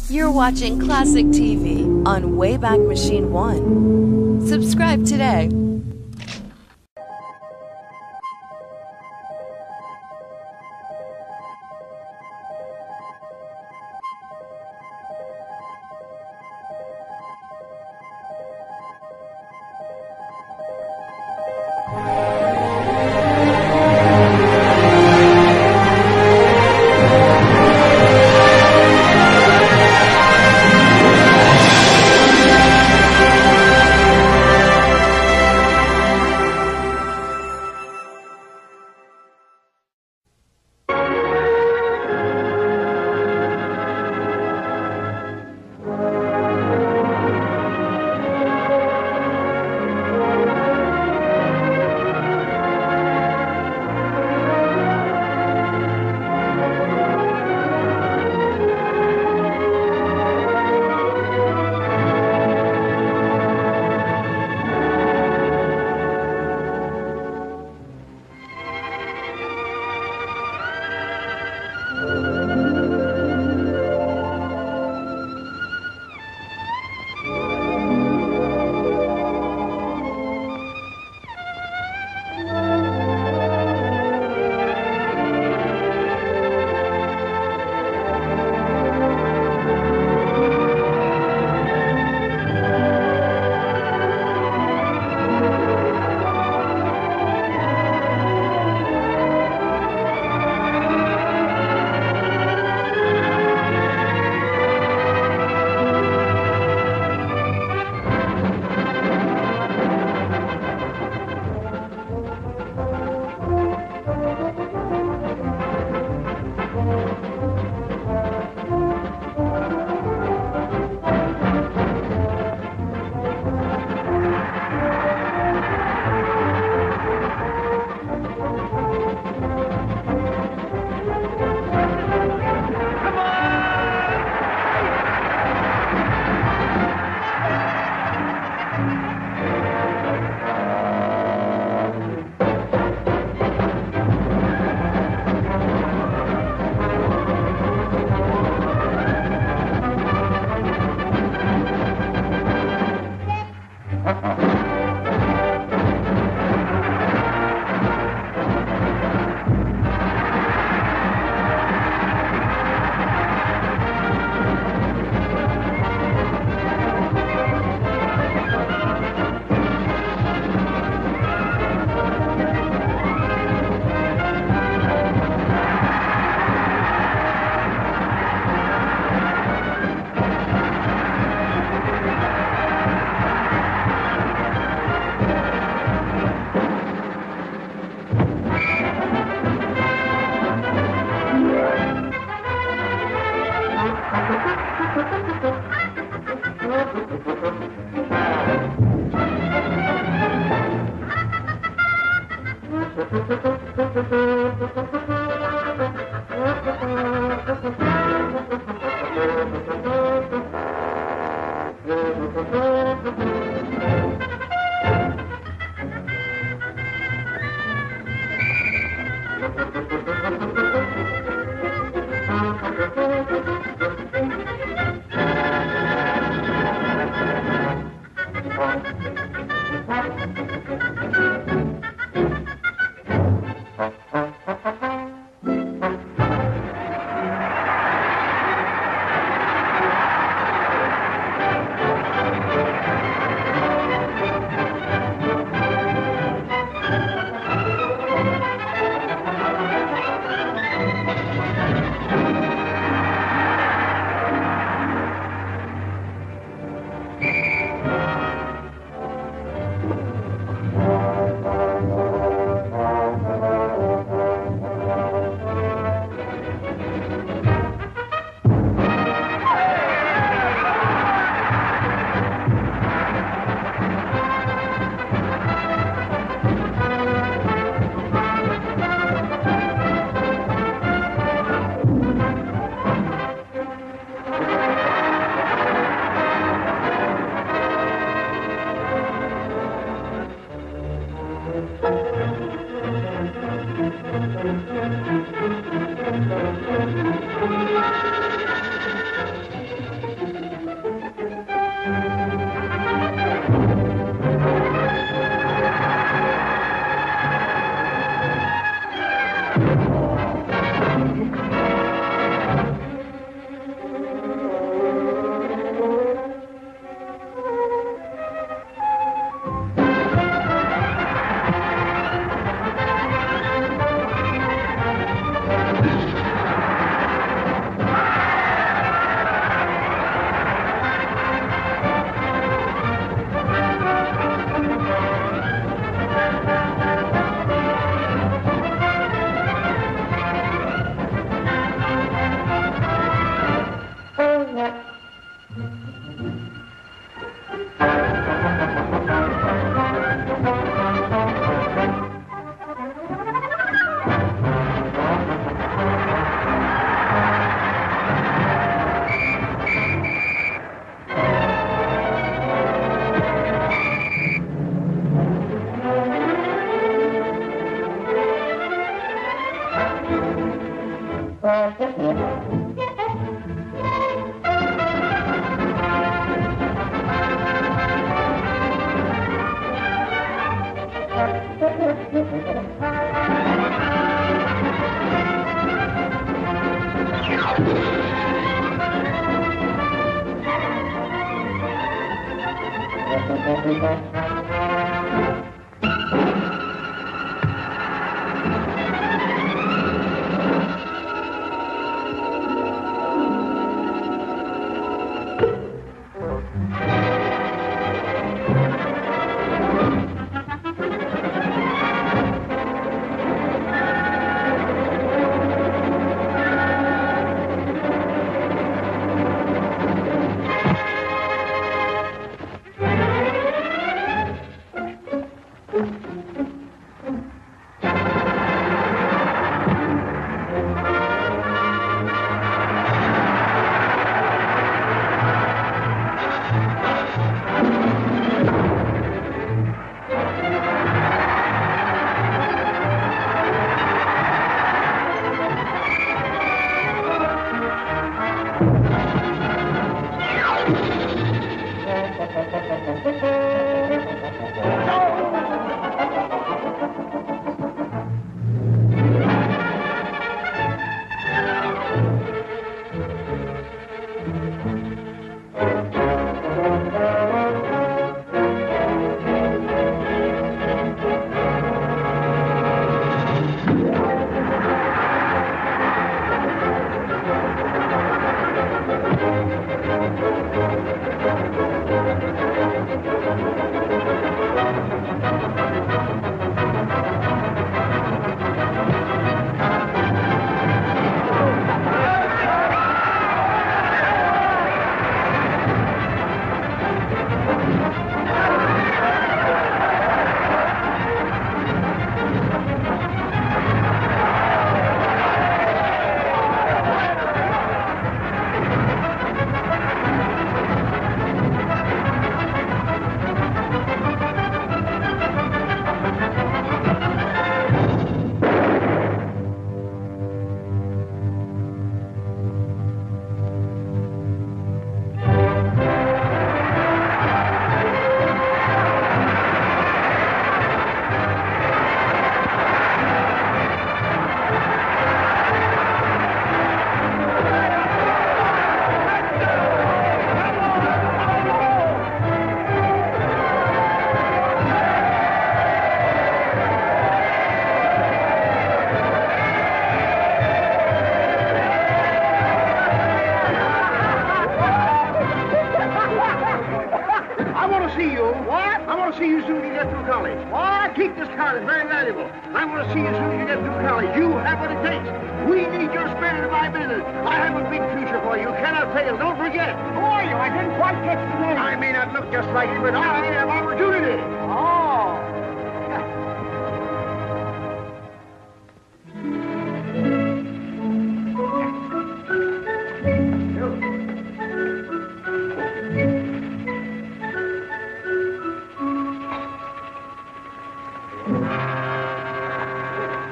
You're watching Classic TV on Wayback Machine 1. Subscribe today.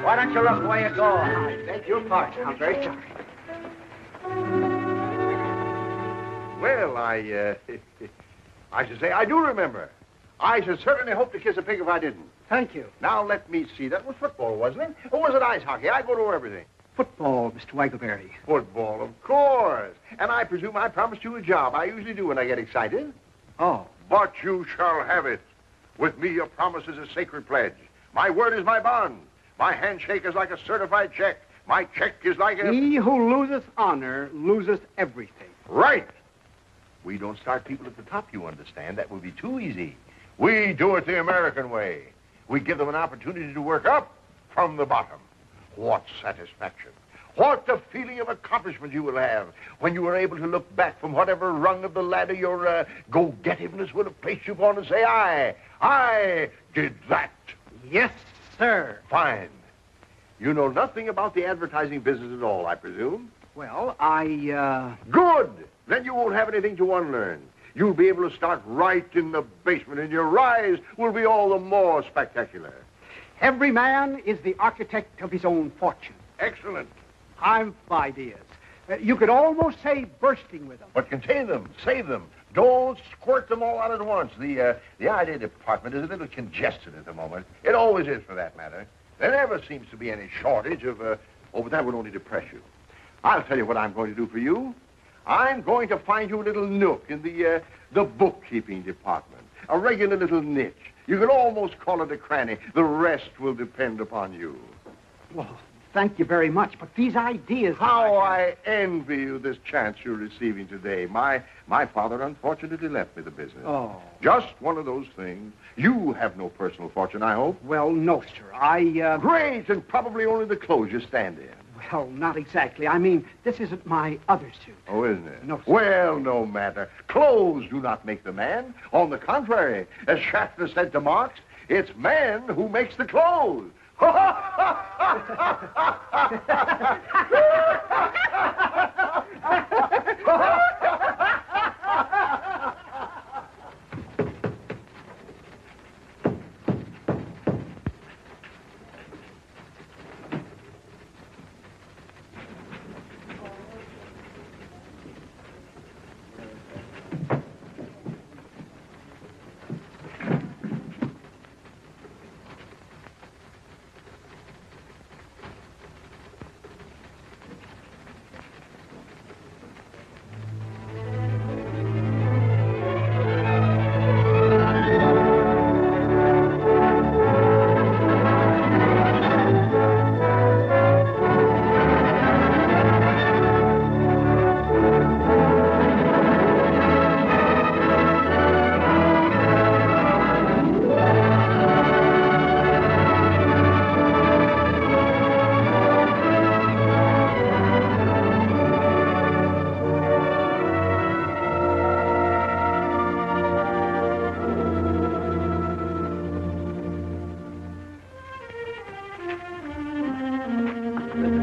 Why don't you look the way you go? I beg your pardon. I'm very sorry. Well, I should say I do remember. I should certainly hope to kiss a pig if I didn't. Thank you. Now, let me see. That was football, wasn't it? Or was it ice hockey? I go to everything. Football, Mr. Waggleberry. Football, of course. And I presume I promised you a job. I usually do when I get excited. Oh. But you shall have it. With me, a promise is a sacred pledge. My word is my bond. My handshake is like a certified check. My check is like a... He who loseth honor loseth everything. Right. We don't start people at the top, you understand. That would be too easy. We do it the American way. We give them an opportunity to work up from the bottom. What satisfaction. What the feeling of accomplishment you will have when you are able to look back from whatever rung of the ladder your go-getiveness would have placed you upon and say, I did that. Yes, sir. Fine. You know nothing about the advertising business at all, I presume? Well, Good! Then you won't have anything to unlearn. You'll be able to start right in the basement, and your rise will be all the more spectacular. Every man is the architect of his own fortune. Excellent. I'm ideas. You could almost say bursting with them. But contain them, save them. Don't squirt them all out at once. The idea department is a little congested at the moment. It always is, for that matter. There never seems to be any shortage of, but that would only depress you. I'll tell you what I'm going to do for you. I'm going to find you a little nook in the bookkeeping department. A regular little niche. You could almost call it a cranny. The rest will depend upon you. Well, thank you very much, but these ideas... How I envy you this chance you're receiving today. My father unfortunately left me the business. Oh. Just one of those things. You have no personal fortune, I hope. Well, no, sir. Great, and probably only the clothes you stand in. Well, not exactly. I mean, this isn't my other suit. Oh, isn't it? No, sir. Well, no matter. Clothes do not make the man. On the contrary, as Shafter said to Marx, it's man who makes the clothes.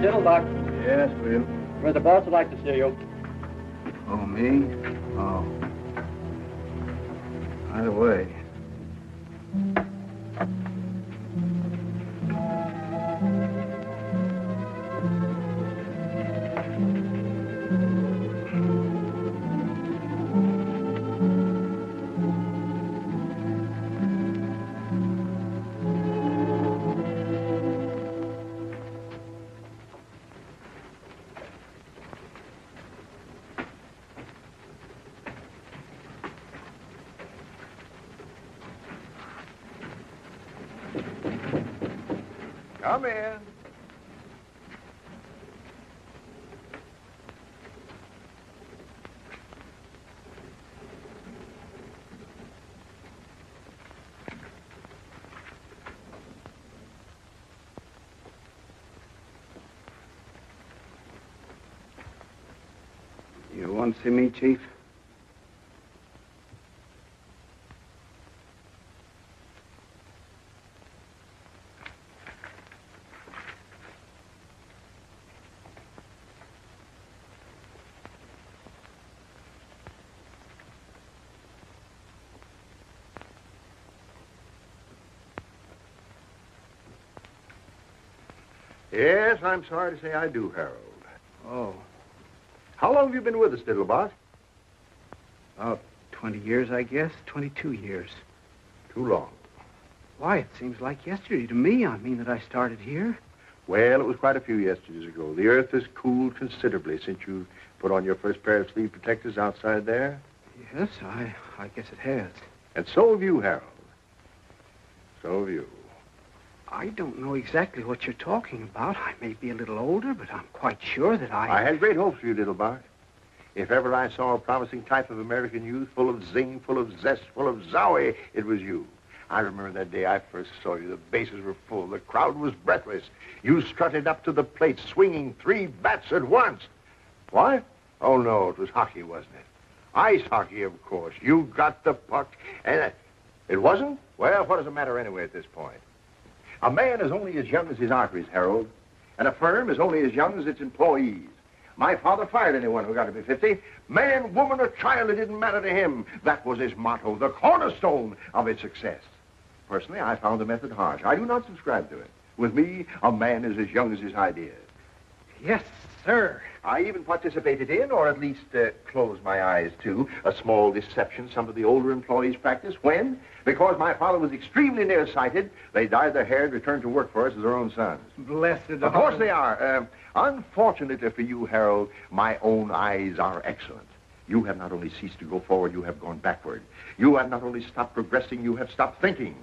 Diddlebock. Yes, Will. Where the boss would like to see you. Oh, me? Oh. By the way. Come in. You want to see me, Chief? Yes, I'm sorry to say I do, Harold. Oh, How long have you been with us, Diddlebock? about 20 years, I guess. 22 years. Too long. Why, it seems like yesterday to me. I mean that I started here. Well, it was quite a few yesterdays ago. The earth has cooled considerably since you put on your first pair of sleeve protectors outside there. Yes, I guess it has. And so have you, Harold. So have you. I don't know exactly what you're talking about. I may be a little older, but I'm quite sure that I had great hopes for you, Diddlebock. If ever I saw a promising type of American youth, full of zing, full of zest, full of zowie, it was you. I remember that day I first saw you. The bases were full. The crowd was breathless. You strutted up to the plate, swinging 3 bats at once. What? Oh, no, it was hockey, wasn't it? Ice hockey, of course. You got the puck, and it wasn't? Well, what does it matter anyway at this point? A man is only as young as his arteries, Harold, and a firm is only as young as its employees. My father fired anyone who got to be 50. Man, woman, or child, it didn't matter to him. That was his motto, the cornerstone of his success. Personally, I found the method harsh. I do not subscribe to it. With me, a man is as young as his ideas. Yes, sir. I even participated in, or at least closed my eyes to, a small deception some of the older employees practice when, because my father was extremely nearsighted, they dyed their hair and returned to work for us as their own sons. Blessed Of course they are. Unfortunately for you, Harold, my own eyes are excellent. You have not only ceased to go forward, you have gone backward. You have not only stopped progressing, you have stopped thinking.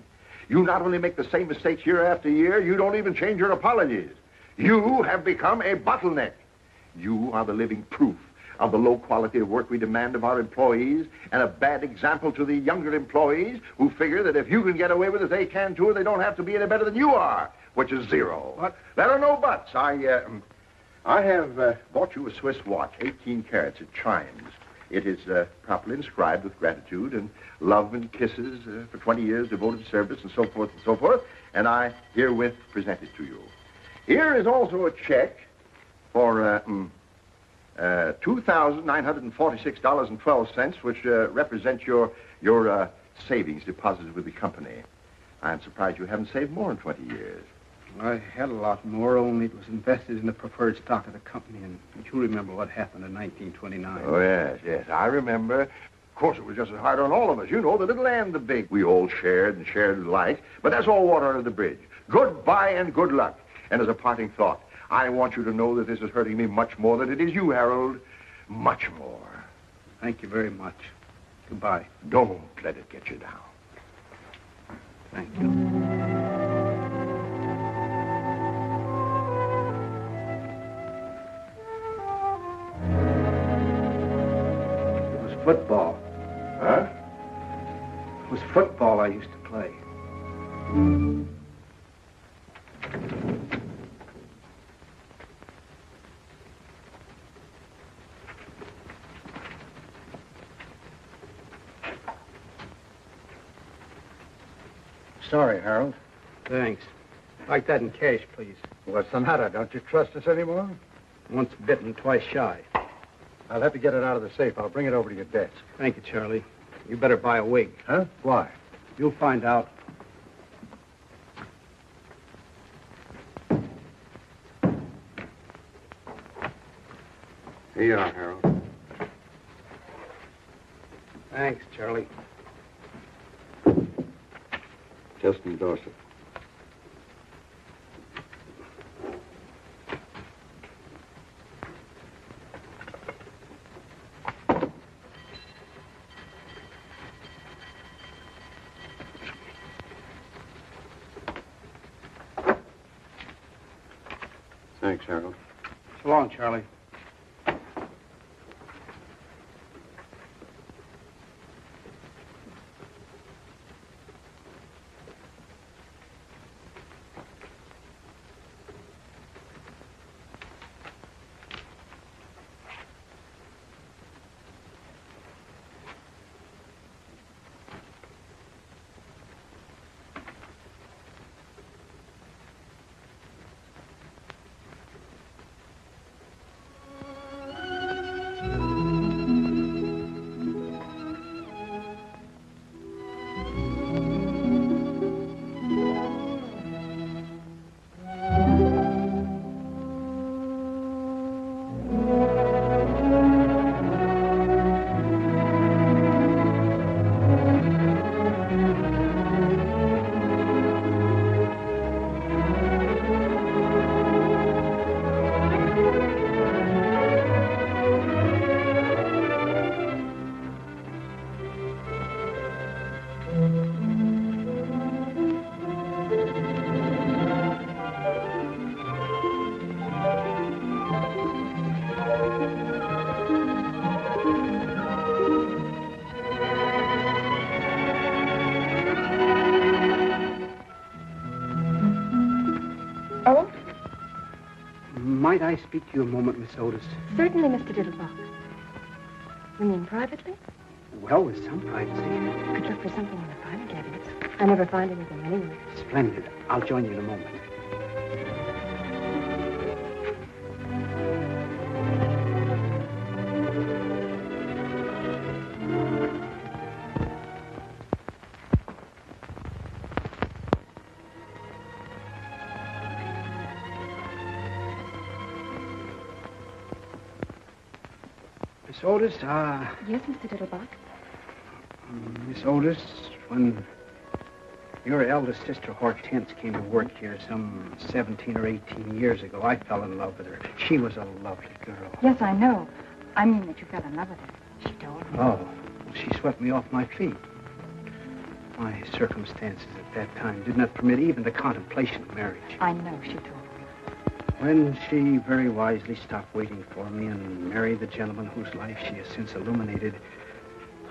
You not only make the same mistakes year after year, you don't even change your apologies. You have become a bottleneck. You are the living proof of the low quality of work we demand of our employees and a bad example to the younger employees who figure that if you can get away with it, they can too, and they don't have to be any better than you are, which is zero. What? There are no buts. I have bought you a Swiss watch, 18 carats. It chimes. It is properly inscribed with gratitude and love and kisses for 20 years devoted service and so forth and so forth, and I herewith present it to you. Here is also a check for $2,946.12, which represents your savings deposited with the company. I'm surprised you haven't saved more in 20 years. I had a lot more, only it was invested in the preferred stock of the company, and you remember what happened in 1929. Oh, yes, I remember. Of course, it was just as hard on all of us. You know, the little and the big. We all shared and shared alike, but that's all water under the bridge. Goodbye and good luck. And as a parting thought, I want you to know that this is hurting me much more than it is you, Harold. Much more. Thank you very much. Goodbye. Don't let it get you down. Thank you. Football. Huh? It was football I used to play. Sorry, Harold. Thanks. Like that in cash, please. What's the matter? Don't you trust us anymore? Once bitten, twice shy. I'll have to get it out of the safe. I'll bring it over to your desk. Thank you, Charlie. You better buy a wig. Huh? Why? You'll find out. Here you are, Harold. Thanks, Charlie. Just endorse it. Thanks, Harold. So long, Charlie. Might I speak to you a moment, Miss Otis? Certainly, Mr. Diddlebock. You mean privately? Well, with some privacy. Could look for something in the private evidence. I never find anything anywhere. Splendid. I'll join you in a moment. Miss Otis, Yes, Mr. Diddlebock. Miss Otis, when your eldest sister Hortense came to work here some 17 or 18 years ago, I fell in love with her. She was a lovely girl. Yes, I know. I mean that you fell in love with her. She told me. Oh, she swept me off my feet. My circumstances at that time did not permit even the contemplation of marriage. I know she told me. When she very wisely stopped waiting for me and married the gentleman whose life she has since illuminated,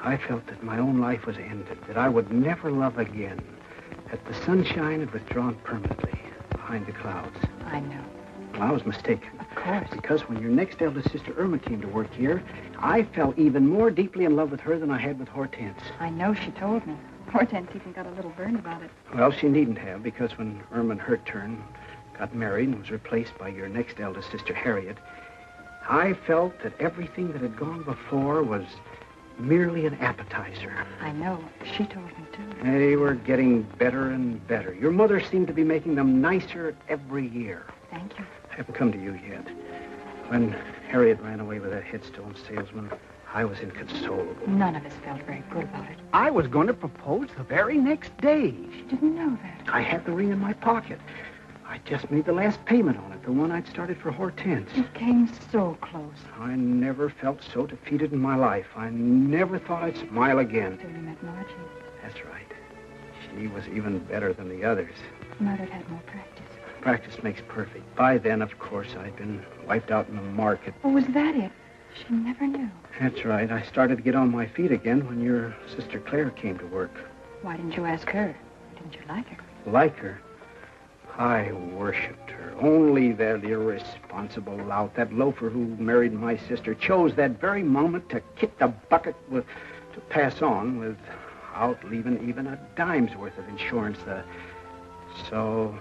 I felt that my own life was ended, that I would never love again, that the sunshine had withdrawn permanently behind the clouds. I know. Well, I was mistaken. Of course. Because when your next eldest sister, Irma, came to work here, I fell even more deeply in love with her than I had with Hortense. I know she told me. Hortense even got a little burn about it. Well, she needn't have, because when Irma, in her turn, got married and was replaced by your next eldest sister, Harriet, I felt that everything that had gone before was merely an appetizer. I know. She told me, too. They were getting better and better. Your mother seemed to be making them nicer every year. Thank you. I haven't come to you yet. When Harriet ran away with that headstone salesman, I was inconsolable. None of us felt very good about it. I was going to propose the very next day. She didn't know that. I had the ring in my pocket. I just made the last payment on it, the one I'd started for Hortense. It came so close. I never felt so defeated in my life. I never thought I'd smile again. Till you met Margie. That's right. She was even better than the others. Mother had more practice. Practice makes perfect. By then, of course, I'd been wiped out in the market. Oh, was that it? She never knew. That's right. I started to get on my feet again when your sister Claire came to work. Why didn't you ask her? Didn't you like her? Like her? I worshipped her. Only that irresponsible lout, that loafer who married my sister, chose that very moment to kick the bucket to pass on without leaving even a dime's worth of insurance. So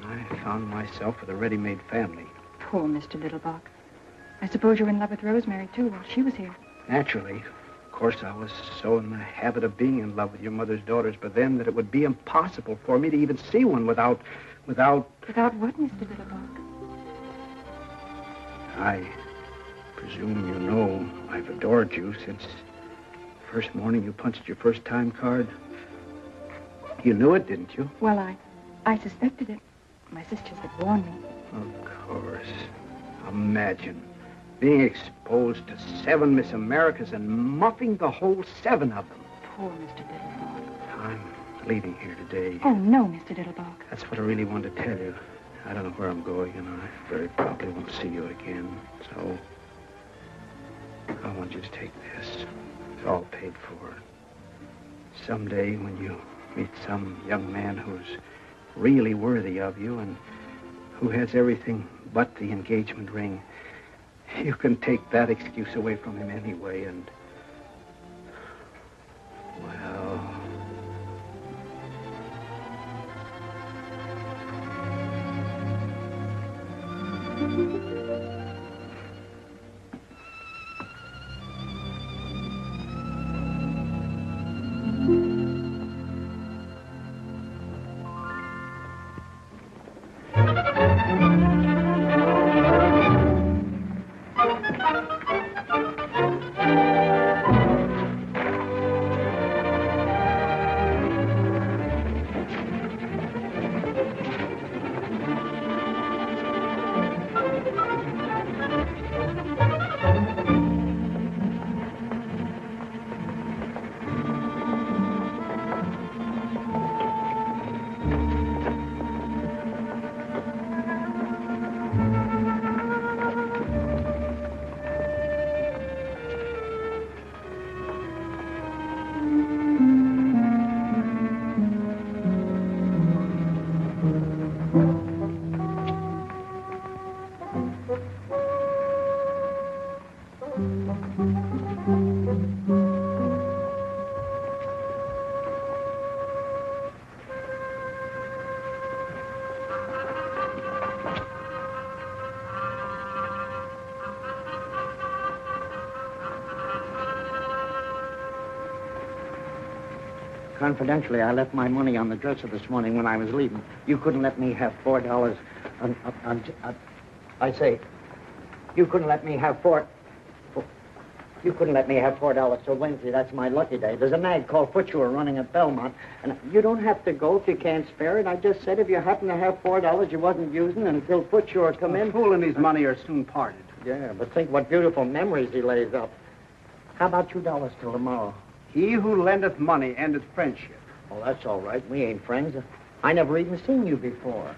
I found myself with a ready-made family. Poor Mr. Diddlebock. I suppose you were in love with Rosemary, too, while she was here. Naturally. Of course, I was so in the habit of being in love with your mother's daughters, but then that it would be impossible for me to even see one without... Without what, Mr. Diddlebock? I presume you know I've adored you since the first morning you punched your first time card. You knew it, didn't you? Well, I suspected it. My sisters had warned me. Of course. Imagine being exposed to 7 Miss Americas and muffing the whole 7 of them. Poor Mr. Diddlebock. I'm leaving here today. Oh, no, Mr. Diddlebock. That's what I really wanted to tell you. I don't know where I'm going, and I very probably won't see you again. So, I want you to take this. It's all paid for. Someday, when you meet some young man who's really worthy of you and who has everything but the engagement ring, you can take that excuse away from him anyway, and... well... Confidentially, I left my money on the dresser this morning when I was leaving. You couldn't let me have $4 I say, you couldn't let me have You couldn't let me have $4 till Wednesday. That's my lucky day. There's a mag called Footshore running at Belmont. And you don't have to go if you can't spare it. I just said if you happen to have $4 you wasn't using until Footshore come in. A fool and his money are soon parted. Yeah, but think what beautiful memories he lays up. How about $2 till tomorrow? He who lendeth money endeth friendship. Oh, that's all right. We ain't friends. I never even seen you before.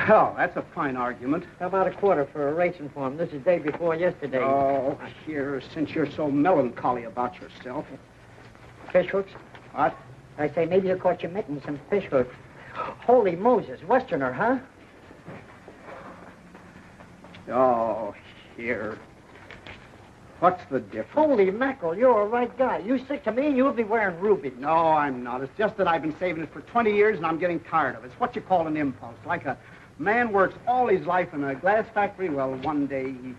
Well, that's a fine argument. How about a quarter for a racing form? This is day before yesterday. Oh, here, since you're so melancholy about yourself. Fish hooks? What? I say, maybe you caught your mitten some fish hooks. Holy Moses, Westerner, huh? Oh, here. What's the difference? Holy mackerel, you're a right guy. You stick to me and you'll be wearing rubies. No, I'm not. It's just that I've been saving it for 20 years and I'm getting tired of it. It's what you call an impulse. Like a man works all his life in a glass factory. Well, one day he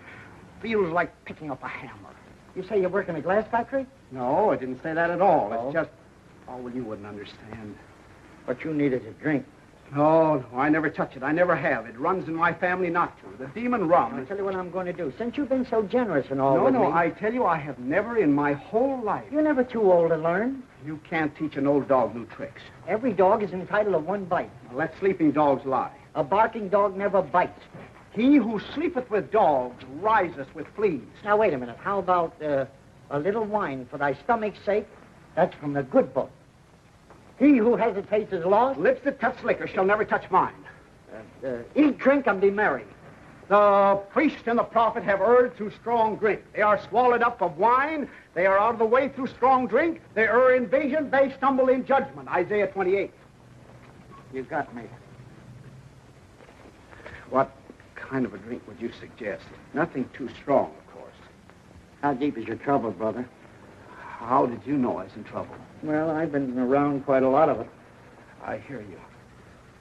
feels like picking up a hammer. You say you work in a glass factory? No, I didn't say that at all. Oh. It's just... Oh, well, you wouldn't understand. What you need is a drink. No, I never touch it. I never have. It runs in my family not to. The demon rum. I'll tell you what I'm going to do. Since you've been so generous and all No, with me... I tell you, I have never in my whole life... You're never too old to learn. You can't teach an old dog new tricks. Every dog is entitled to one bite. Now, let sleeping dogs lie. A barking dog never bites. He who sleepeth with dogs riseth with fleas. Now, wait a minute. How about a little wine for thy stomach's sake? That's from the good book. He who hesitates is lost. Lips that touch liquor shall never touch mine. Eat, drink, and be merry. The priest and the prophet have erred through strong drink. They are swallowed up of wine. They are out of the way through strong drink. They err in vision. They stumble in judgment. Isaiah 28. You got me. What kind of a drink would you suggest? Nothing too strong, of course. How deep is your trouble, brother? How did you know I was in trouble? Well, I've been around quite a lot of it. I hear you.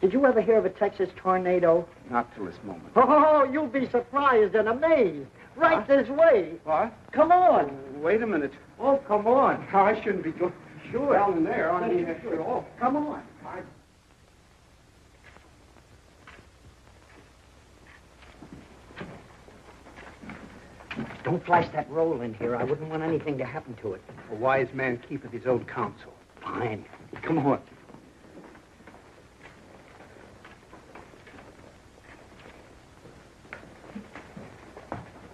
Did you ever hear of a Texas tornado? Not till this moment. Oh, you'll be surprised and amazed. Right this way. What? Come on. Wait a minute. Oh, come on. I shouldn't be going Sure. down in there. I mean, Oh, come on. Don't flash that roll in here. I wouldn't want anything to happen to it. A wise man keepeth his own counsel. Fine. Come on.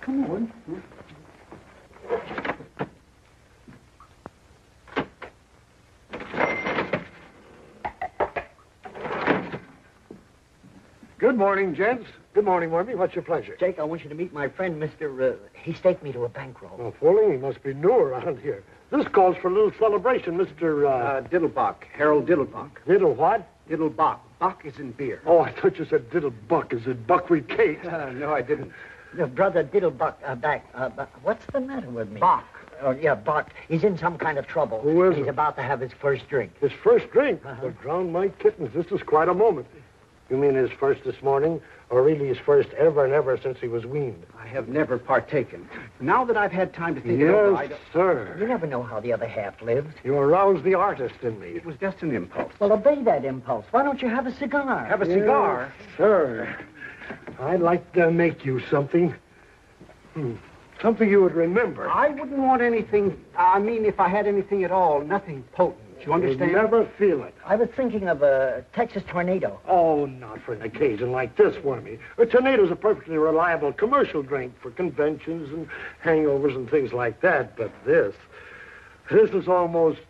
Come on. Good morning, gents. Good morning, Wormy. What's your pleasure? Jake, I want you to meet my friend, Mr. He staked me to a bankroll. Oh, fooling. He must be new around here. This calls for a little celebration, Mr. Diddlebock. Harold Diddlebock. Diddle what? Diddlebock. Bock is in beer. Oh, I thought you said Diddlebuck. Is it buckwheat cake? No, I didn't. Brother Diddlebuck, what's the matter with me? Bock. Oh, yeah, Bach. He's in some kind of trouble. Who is He's it? about to have his first drink. His first drink? Uh-huh. Well, drown my kittens. This is quite a moment. You mean his first this morning, or really his first ever and ever since he was weaned? I have never partaken. Now that I've had time to think it over, I Yes, don't... sir. You never know how the other half lives. You aroused the artist in me. It was just an impulse. Well, obey that impulse. Why don't you have a cigar? Have a cigar? Yes, sir. I'd like to make you something. Something you would remember. I wouldn't want anything... I mean, if I had anything at all, nothing potent. You understand? You'd never feel it. I was thinking of a Texas tornado. Oh, not for an occasion like this, Wormy. A tornado's a perfectly reliable commercial drink for conventions and hangovers and things like that. But this is almost,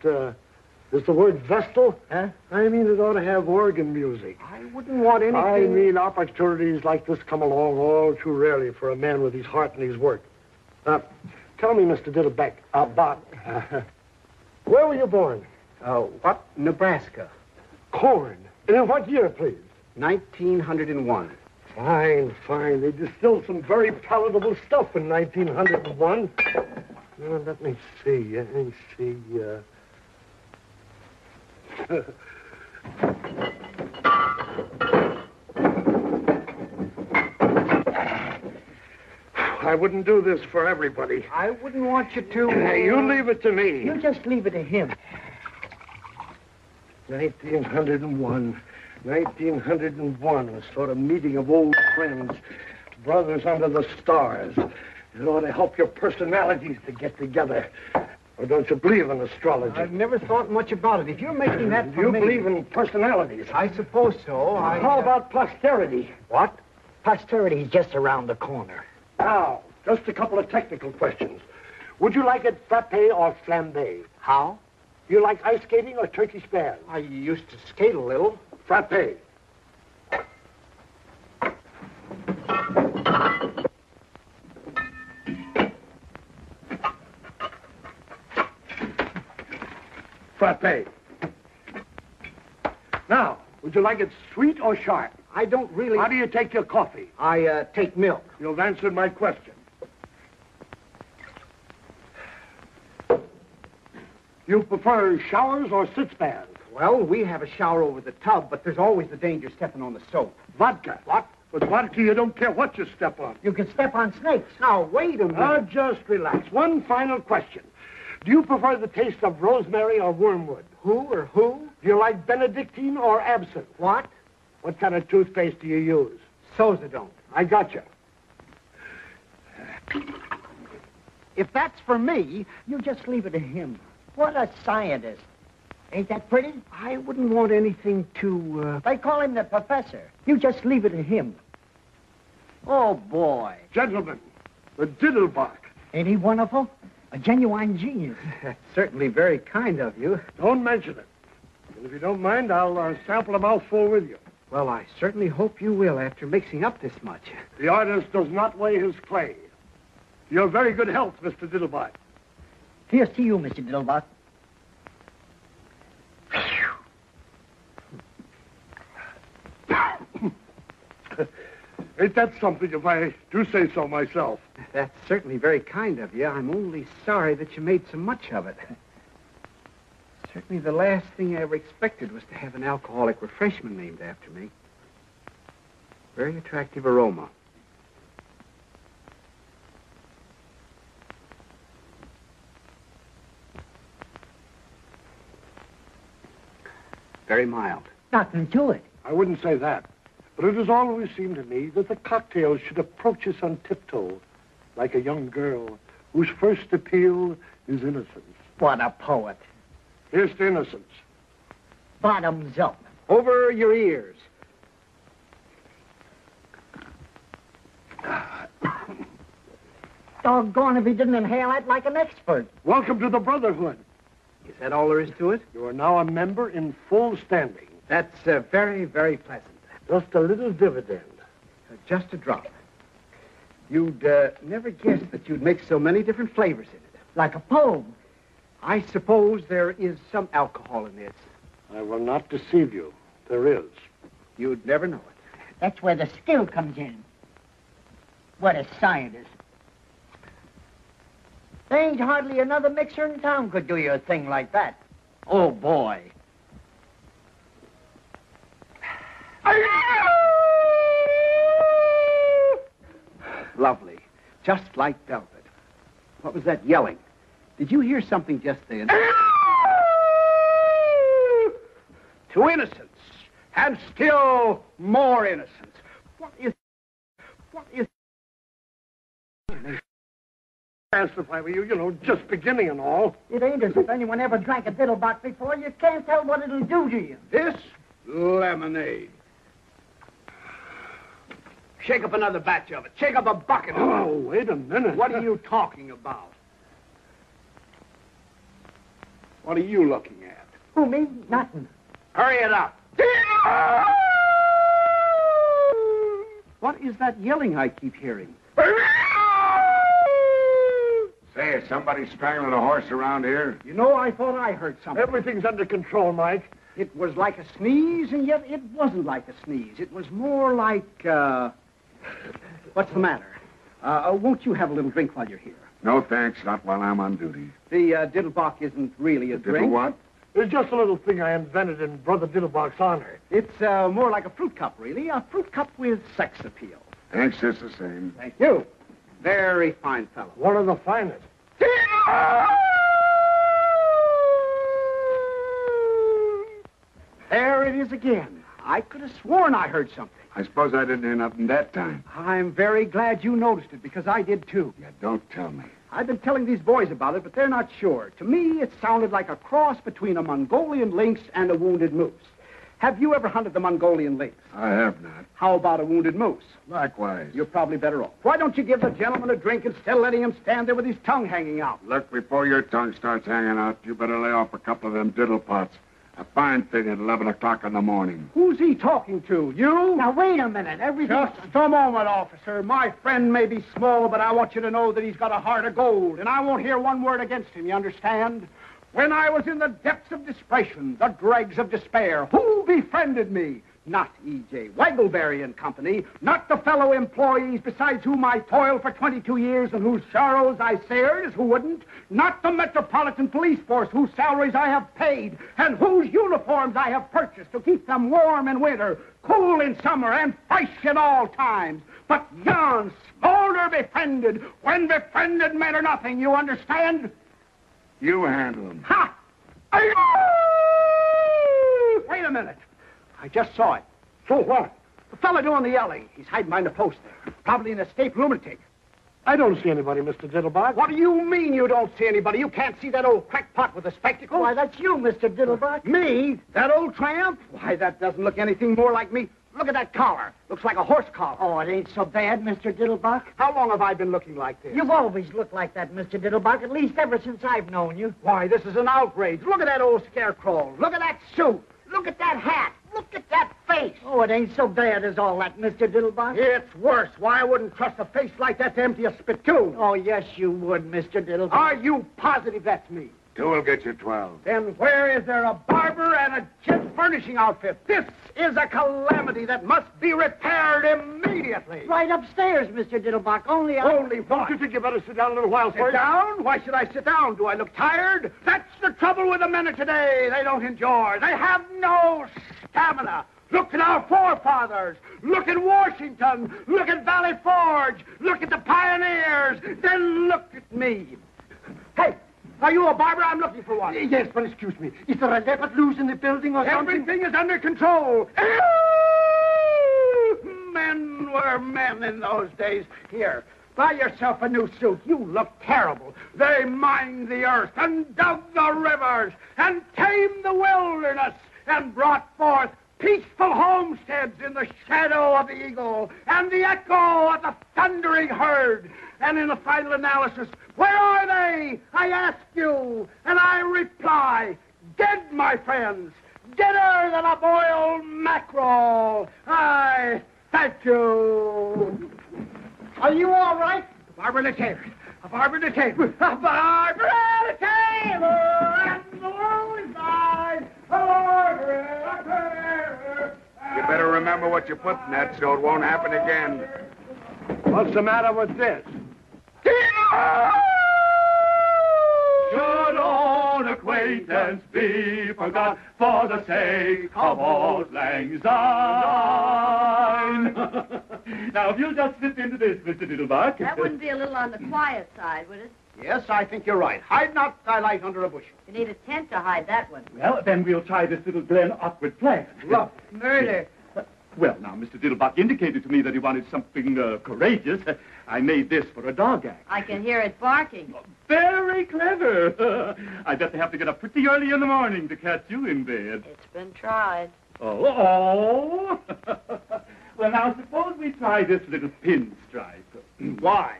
is the word Vestal? Huh? I mean, it ought to have organ music. I wouldn't want anything... I mean, opportunities like this come along all too rarely for a man with his heart and his work. Tell me, Mr. Diddleback, where were you born? What? Nebraska. Corn. And in what year, please? 1901. Fine, fine. They distilled some very palatable stuff in 1901. Now, let me see. I wouldn't do this for everybody. I wouldn't want you to... You leave it to me. You just leave it to him. 1901. 1901, a sort of meeting of old friends, brothers under the stars. It ought to help your personalities to get together. Or don't you believe in astrology? I've never thought much about it. If you're making that for You me... believe in personalities? I suppose so. How about posterity? What? Posterity's just around the corner. Now, just a couple of technical questions. Would you like it frappe or flambe? How? Do you like ice skating or turkey spans? I used to skate a little. Frappe. Frappe. Now, would you like it sweet or sharp? I don't really... How do you take your coffee? I take milk. You've answered my question. You prefer showers or sit-spans? Well, we have a shower over the tub, but there's always the danger stepping on the soap. Vodka. What? With vodka, you don't care what you step on. You can step on snakes. Now, wait a minute. Now, just relax. One final question. Do you prefer the taste of rosemary or wormwood? Who or who? Do you like Benedictine or absinthe? What? What kind of toothpaste do you use? Sozadone. I gotcha. If that's for me, you just leave it to him. What a scientist. Ain't that pretty? I wouldn't want anything to, They call him the professor. You just leave it to him. Oh, boy. Gentlemen, the Diddlebock. Ain't he wonderful? A genuine genius. That's certainly very kind of you. Don't mention it. And if you don't mind, I'll sample a mouthful with you. Well, I certainly hope you will after mixing up this much. The artist does not weigh his clay. Your very good health, Mr. Diddlebock. Here's to you, Mr. Diddlebock. Ain't that something if I do say so myself? That's certainly very kind of you. I'm only sorry that you made so much of it. Certainly the last thing I ever expected was to have an alcoholic refreshment named after me. Very attractive aroma. Very mild. Nothing to it. I wouldn't say that. But it has always seemed to me that the cocktail should approach us on tiptoe, like a young girl whose first appeal is innocence. What a poet. Here's to innocence. Bottoms up. Over your ears. Doggone if he didn't inhale that like an expert. Welcome to the Brotherhood. Is that all there is to it? You are now a member in full standing. That's very, very pleasant. Just a little dividend. Just a drop. You'd never guess that you'd make so many different flavors in it. Like a poem. I suppose there is some alcohol in this. I will not deceive you. There is. You'd never know it. That's where the skill comes in. What a scientist. There ain't hardly another mixer in town could do you a thing like that. Oh, boy. Lovely. Just like velvet. What was that yelling? Did you hear something just then? To innocence. And still more innocence. What is... If I were you, just beginning and all. It ain't as if anyone ever drank a Diddlebock before. You can't tell what it'll do to you. This lemonade. Shake up another batch of it. Shake up a bucket of it. Oh, wait a minute. What are you talking about? What are you looking at? Who, me? Nothing. Hurry it up. What is that yelling I keep hearing? Say, is somebody strangling a horse around here? You know, I thought I heard something. Everything's under control, Mike. It was like a sneeze, and yet it wasn't like a sneeze. It was more like, what's the matter? Won't you have a little drink while you're here? No, thanks. Not while I'm on duty. The Diddlebock isn't really a drink. What? It's just a little thing I invented in Brother Diddlebock's honor. It's more like a fruit cup, really. A fruit cup with sex appeal. Thanks, just the same. Thank you. Very fine fellow. One of the finest. There it is again. I could have sworn I heard something. I suppose I didn't hear nothing that time. I'm very glad you noticed it, because I did too. Yeah, don't tell me. I've been telling these boys about it, but they're not sure. To me, it sounded like a cross between a Mongolian lynx and a wounded moose. Have you ever hunted the Mongolian lynx? I have not. How about a wounded moose? Likewise. You're probably better off. Why don't you give the gentleman a drink instead of letting him stand there with his tongue hanging out? Look, before your tongue starts hanging out, you better lay off a couple of them diddle pots. A fine thing at 11 o'clock in the morning. Who's he talking to? You? Now, wait a minute. Just a moment, officer. My friend may be small, but I want you to know that he's got a heart of gold, and I won't hear one word against him, you understand? When I was in the depths of desperation, the dregs of despair, who befriended me? Not E.J. Waggleberry and Company, not the fellow employees besides whom I toiled for 22 years and whose sorrows I shared as who wouldn't, not the Metropolitan Police Force whose salaries I have paid and whose uniforms I have purchased to keep them warm in winter, cool in summer, and fresh at all times, but yon smolder befriended, when befriended men are nothing, you understand? You handle him. Ha! Wait a minute. I just saw it. So what? The fellow doing the yelling. He's hiding behind the post there. Probably an escaped lunatic. I don't see anybody, Mr. Diddlebock. What do you mean you don't see anybody? You can't see that old crackpot with the spectacles? Why, that's you, Mr. Diddlebock. Me? That old tramp? Why, that doesn't look anything more like me. Look at that collar. Looks like a horse collar. Oh, it ain't so bad, Mr. Diddlebock. How long have I been looking like this? You've always looked like that, Mr. Diddlebock, at least ever since I've known you. Why, this is an outrage. Look at that old scarecrow. Look at that suit. Look at that hat. Look at that face. Oh, it ain't so bad as all that, Mr. Diddlebock. It's worse. Why, I wouldn't trust a face like that to empty a spittoon. Oh, yes, you would, Mr. Diddlebock. Are you positive that's me? 2 will get you 12. Then where is there a barber and a gent furnishing outfit? This is a calamity that must be repaired immediately. Right upstairs, Mr. Diddlebock. Only what? Don't you think you better sit down a little while Sit first? down? Why should I sit down? Do I look tired? That's the trouble with the men of today. They don't enjoy. They have no stamina. Look at our forefathers. Look at Washington. Look at Valley Forge. Look at the pioneers. Then look at me. Hey, are you a barber? I'm looking for one. Yes, but excuse me. Is there a leopard loose in the building or something? Everything is under control. Men were men in those days. Here, buy yourself a new suit. You look terrible. They mined the earth and dug the rivers and tamed the wilderness and brought forth peaceful homesteads in the shadow of the eagle and the echo of the thundering herd. And in the final analysis, where are they? I ask you, and I reply, dead, my friends, deader than a boiled mackerel. I thank you. Are you all right? A barber and a tailor. A barber and a tailor. A barber and a tailor. And the world is mine. A barber and a tailor. You better remember what you put in that so it won't happen again. What's the matter with this? Should old acquaintance be forgot for the sake of old lang syne? Now, if you'll just slip into this, Mr. Diddlebuck. That wouldn't be a little on the quiet side, would it? Yes, I think you're right. Hide not thy light under a bushel. You need a tent to hide that one. Well, then we'll try this little Glen awkward plan. Love. Murder. Well, now, Mr. Diddlebuck indicated to me that he wanted something courageous. I made this for a dog act. I can hear it barking. Very clever. I bet they have to get up pretty early in the morning to catch you in bed. It's been tried. Oh. Well, now, suppose we try this little pinstripe. Why?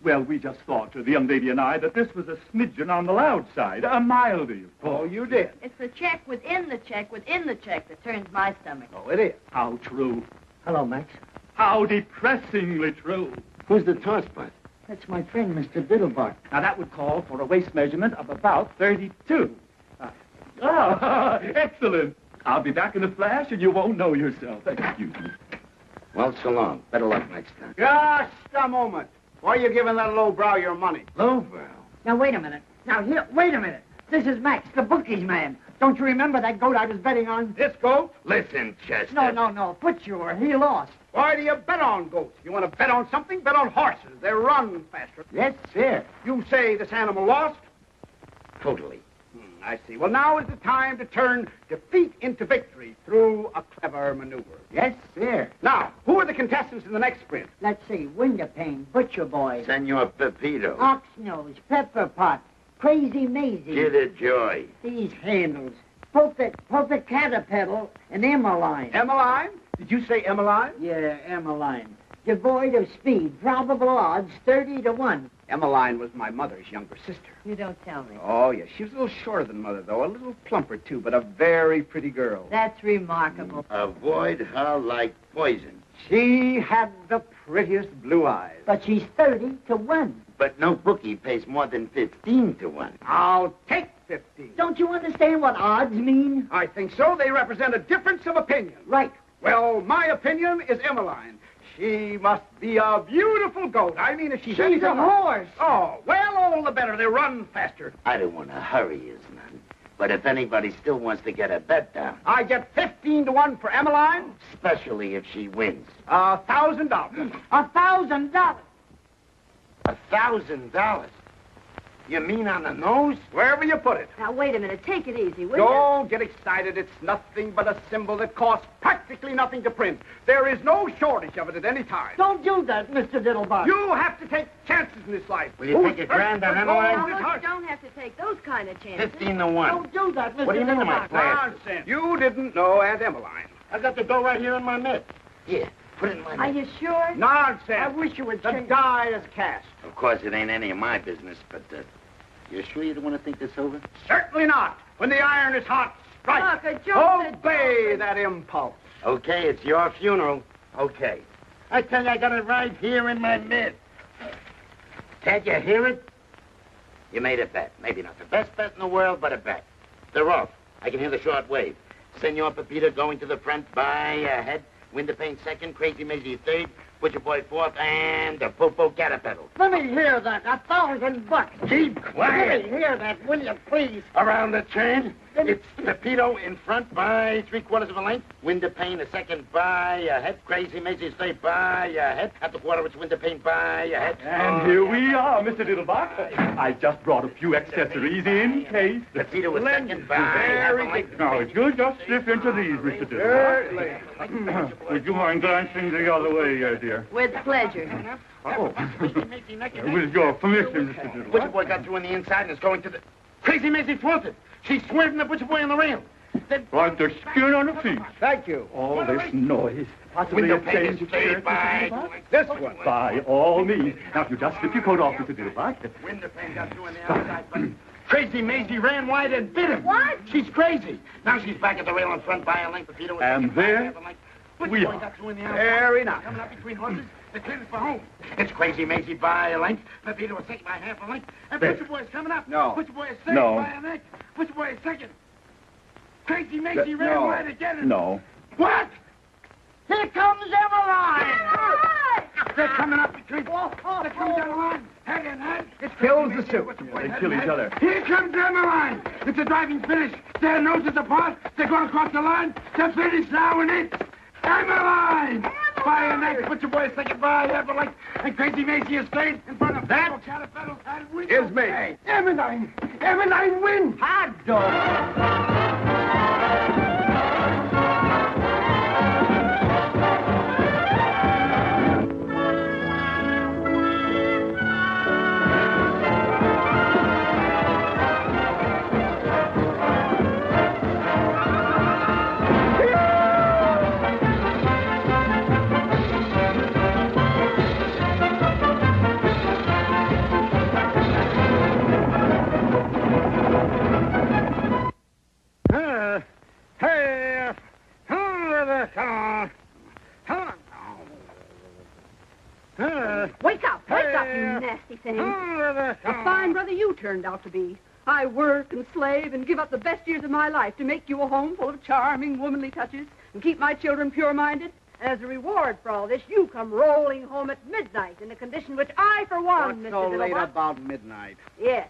Well, we just thought, the young lady and I, that this was a smidgen on the loud side, a mildy, of course. Oh, you did? It's the check within the check within the check that turns my stomach. Oh, it is. How true. Hello, Max. How depressingly true. Who's the tosspot? That's my friend, Mr. Diddlebock. Now, that would call for a waist measurement of about 32. Excellent. I'll be back in a flash, and you won't know yourself. Excuse me. Well, so long. Better luck next time. Just a moment. Why are you giving that lowbrow your money? Lowbrow? Now, wait a minute. Now, here, wait a minute. This is Max, the bookies man. Don't you remember that goat I was betting on? This goat? Listen, Chester. No. Footsure. He lost. Why do you bet on goats? You want to bet on something? Bet on horses. They run faster. Yes, sir. You say this animal lost? Totally. I see. Well, now is the time to turn defeat into victory through a clever maneuver. Yes, sir. Now, who are the contestants in the next sprint? Let's see. Window-pane, Butcher Boy, Senor Pepito. Ox-Nose, Pepper Pot, Crazy Maisie. Kid Joy. These handles. Pulpit Caterpillar, and Emmeline. Emmeline? Did you say Emmeline? Yeah, Emmeline. Devoid of speed. Probable odds 30 to 1. Emmeline was my mother's younger sister. You don't tell me. Oh, yes. She was a little shorter than Mother, though. A little plumper, too, but a very pretty girl. That's remarkable. Avoid her like poison. She had the prettiest blue eyes. But she's 30 to 1. But no bookie pays more than 15 to 1. I'll take 15. Don't you understand what odds mean? I think so. They represent a difference of opinion. Right. Well, my opinion is Emmeline. She must be a beautiful goat. I mean, if she's She's a horse. Oh, well, all the better. They run faster. I don't want to hurry you, none. But if anybody still wants to get a bet down, I get 15 to 1 for Emmeline. especially if she wins. $1,000. $1,000. $1,000? You mean on the nose? Wherever you put it. Now, wait a minute. Take it easy, will you? Don't get excited. It's nothing but a symbol that costs practically nothing to print. There is no shortage of it at any time. Don't do that, Mr. Diddlebock. You have to take chances in this life. Will you take a grand on Emmeline? Now, look, you don't have to take those kind of chances. 15 to 1. Don't do that, Mr. What do you mean, am I Diddlebock. plastic? Nonsense. You didn't know Aunt Emmeline. I got the dough right here in my mitt. Here, put it in my Are you sure? Nonsense. I wish you would The change. die is cast. Of course, it ain't any of my business, but you sure you don't want to think this over? Certainly not. When the iron is hot, strike. Look, a joke. Obey that impulse. Okay, it's your funeral. Okay. I tell you, I got it right here in my mitt. Can't you hear it? You made a bet. Maybe not the best bet in the world, but a bet. They're off. I can hear the short wave. Senor Pepito going to the front by a head. Window-pane second. Crazy Maisie third. Butcher Boy fourth. And the Popo Caterpillar. Let me hear that. $1,000. Keep quiet. Let me hear that, will you, please? Around the chain. It's Pepito in front by 3/4 of a length. Window-pane a second by a head. Crazy Maisie's third by a head. At the quarter, it's window-pane by a head. And here we are, Mr. Diddlebock. I just brought a few accessories in case. Pepito a second by half a length. Now, if you'll just slip into these, Mr. Diddlebock. Would you mind glancing the other way, dear? With pleasure. Oh. With your permission, Mr. Diddlebock. Butcher Boy got through on the inside and is going to the... Crazy Maisie fronted. She's swerving the Butcher Boy on the rail. Then... Right, the skin on her feet. Thank you. All this noise. Possibly a Window-pane change is of straight shirt, by... Mr. Diddlebock? This one. By all means. Now, if you just slip your coat off, Mr. Diddlebock. Window-pane got through on the outside, but... Crazy Maisie ran wide and bit him. What? She's crazy. Now she's back at the rail in front by a length. Pepito And there we Boy are. got through in the outside. Very nice. Coming up between horses. They're clearing for home. It's Crazy Maisie by a length. Pepito is second by half a length. And There. Butcher Boy's coming up. No. Butcher Boy is third No. by a length. Butcher Boy is second. Crazy Maisie ran No. wide again. And... No. What? Here comes Emmeline. They're coming up between... They're coming down the line. Head and head. It kills the suit. They kill each other. Here comes Emmeline. It's a driving finish. Their noses apart. They're going across the line. They're finished now, and it's Emmeline. By a neck. Butcher Boy is second by half a length. And Crazy Maisie is third in front of that. Caterpillar and wins. Is me. Emmeline. Emmeline wins. Hot dog. Wake up, you nasty thing. A fine brother you turned out to be. I work and slave and give up the best years of my life to make you a home full of charming, womanly touches and keep my children pure-minded. As a reward for all this, you come rolling home at midnight in a condition which I, for one, What's Mr. so late Diddlebock... about midnight? Yes,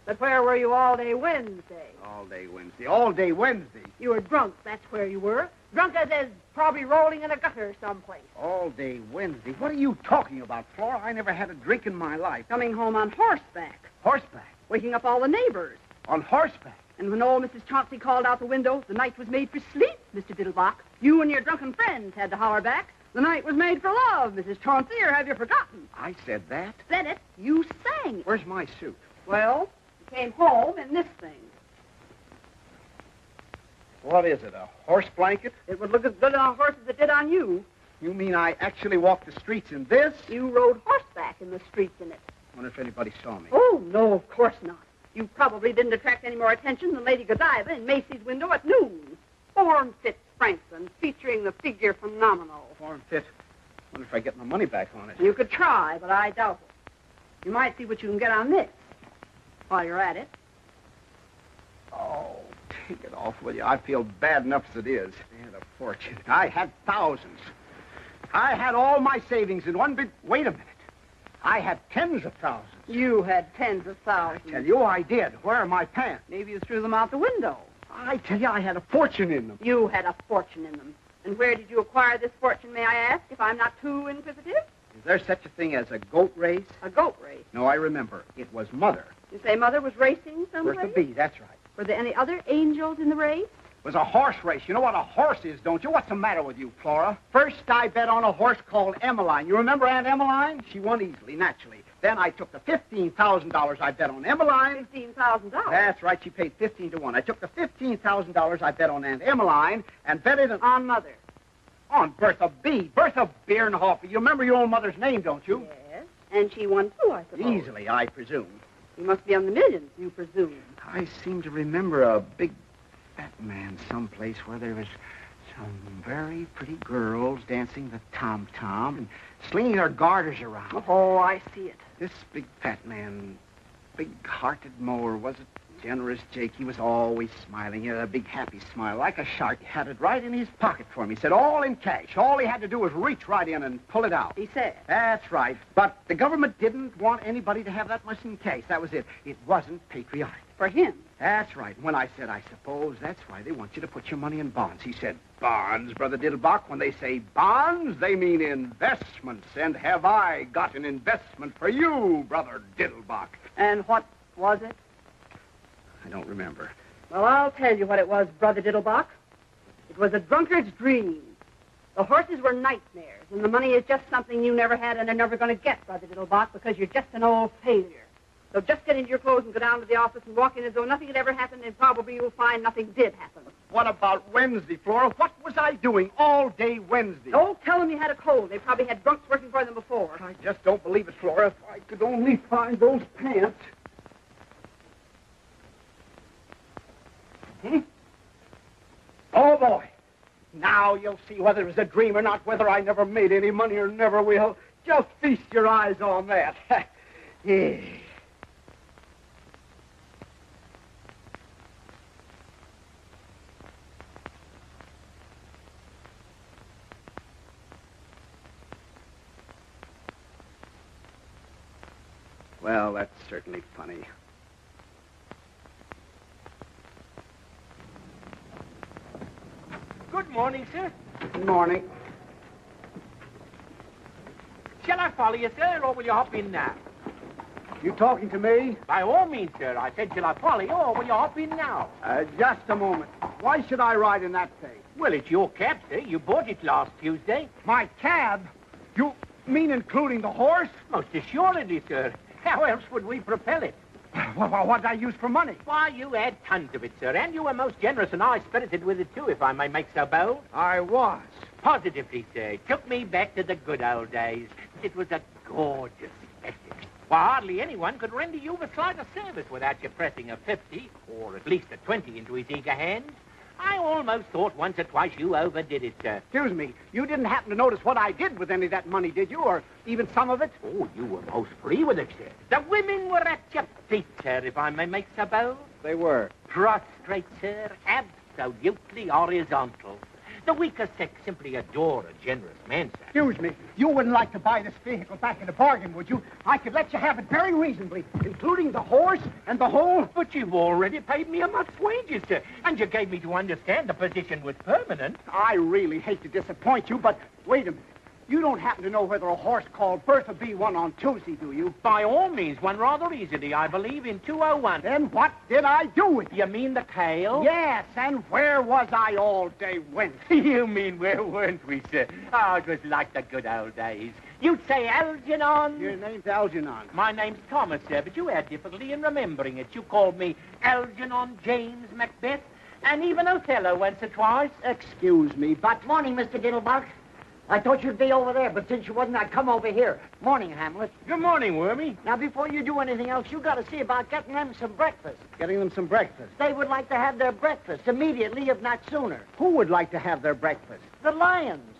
but where were you all day Wednesday? All day Wednesday. All day Wednesday. You were drunk, that's where you were. Drunk as probably rolling in a gutter someplace. All day Wednesday. What are you talking about, Flora? I never had a drink in my life. Coming home on horseback. Horseback. Waking up all the neighbors. On horseback. And when old Mrs. Chauncey called out the window, the night was made for sleep, Mr. Diddlebock. You and your drunken friends had to holler back. The night was made for love, Mrs. Chauncey, or have you forgotten? I said that? Said it. You sang it. Where's my suit? Well, you came home in this thing. What is it, a horse blanket? It would look as good on a horse as it did on you. You mean I actually walked the streets in this? You rode horseback in the streets in it. Wonder if anybody saw me. Oh, no, of course not. You probably didn't attract any more attention than Lady Godiva in Macy's window at noon. Form-fit Franklin, featuring the figure phenomenal. Form-fit? Wonder if I get my money back on it. You could try, but I doubt it. You might see what you can get on this while you're at it. Oh, take it off, will you? I feel bad enough as it is. I had a fortune. I had thousands. I had all my savings in one big... Wait a minute. I had tens of thousands. You had tens of thousands. I tell you, I did. Where are my pants? Maybe you threw them out the window. I tell you, I had a fortune in them. You had a fortune in them. And where did you acquire this fortune, may I ask, if I'm not too inquisitive? Is there such a thing as a goat race? A goat race? No, I remember. It was Mother. You say Mother was racing someplace? Bertha B., that's right. Were there any other angels in the race? It was a horse race. You know what a horse is, don't you? What's the matter with you, Flora? First, I bet on a horse called Emmeline. You remember Aunt Emmeline? She won easily, naturally. Then I took the $15,000 I bet on Emmeline. $15,000? That's right. She paid 15 to 1. I took the $15,000 I bet on Aunt Emmeline and bet it on Mother. On Bertha B. Bertha Bierhofer. You remember your own mother's name, don't you? Yes. And she won too, I suppose. Easily, I presume. You must be on the millions, you presume. I seem to remember a big fat man someplace where there was some very pretty girls dancing the tom-tom and slinging their garters around. Oh, I see it. This big fat man, big-hearted mower, was a generous Jake. He was always smiling. He had a big happy smile, like a shark. He had it right in his pocket for me. He said all in cash. All he had to do was reach right in and pull it out. He said? That's right. But the government didn't want anybody to have that much in cash. That was it. It wasn't patriotic. For him? That's right. When I said, I suppose that's why they want you to put your money in bonds. He said, bonds, Brother Diddlebock. When they say bonds, they mean investments. And have I got an investment for you, Brother Diddlebock? And what was it? I don't remember. Well, I'll tell you what it was, Brother Diddlebock. It was a drunkard's dream. The horses were nightmares, and the money is just something you never had and are never going to get, Brother Diddlebock, because you're just an old failure. So just get into your clothes and go down to the office and walk in as though nothing had ever happened, and probably you'll find nothing did happen. What about Wednesday, Flora? What was I doing all day Wednesday? Don't tell them you had a cold. They probably had drunks working for them before. I just don't believe it, Flora. If I could only find those pants. Oh, boy. Now you'll see whether it was a dream or not, whether I never made any money or never will. Just feast your eyes on that. Yeah. Well, that's certainly funny. Good morning, sir. Good morning. Shall I follow you, sir, or will you hop in now? You talking to me? By all means, sir. I said, shall I follow you, or will you hop in now? Just a moment. Why should I ride in that thing? Well, it's your cab, sir. You bought it last Tuesday. My cab? You mean including the horse? Most assuredly, sir. How else would we propel it? What did I use for money? Why, you had tons of it, sir, and you were most generous and high-spirited with it, too, if I may make so bold. I was. Positively, sir. It took me back to the good old days. It was a gorgeous spectacle. Why, hardly anyone could render you the slightest service without you pressing a 50, or at least a 20 into his eager hands. I almost thought once or twice you overdid it, sir. Excuse me, you didn't happen to notice what I did with any of that money, did you? Or even some of it? Oh, you were most free with it, sir. The women were at your feet, sir, if I may make so bold. They were. Prostrate, sir, absolutely horizontal. The weaker sex simply adore a generous man, sir. Excuse me, you wouldn't like to buy this vehicle back in a bargain, would you? I could let you have it very reasonably, including the horse and the whole... But you've already paid me a month's wages, sir, and you gave me to understand the position was permanent. I really hate to disappoint you, but wait a minute. You don't happen to know whether a horse called Bertha B won on Tuesday, do you? By all means, won rather easily, I believe, in 2:01. Then what did I do with it? You mean the tail? Yes, and where was I all day Wednesday? You mean where weren't we, sir? Oh, it was like the good old days. You'd say Algernon. Your name's Algernon. My name's Thomas, sir, but you had difficulty in remembering it. You called me Algernon James Macbeth, and even Othello once or twice. Excuse me, but... Morning, Mr. Diddlebock. I thought you'd be over there, but since you wasn't, I'd come over here. Morning, Hamlet. Good morning, Wormy. Now, before you do anything else, you got to see about getting them some breakfast. Getting them some breakfast. They would like to have their breakfast immediately, if not sooner. Who would like to have their breakfast? The lions.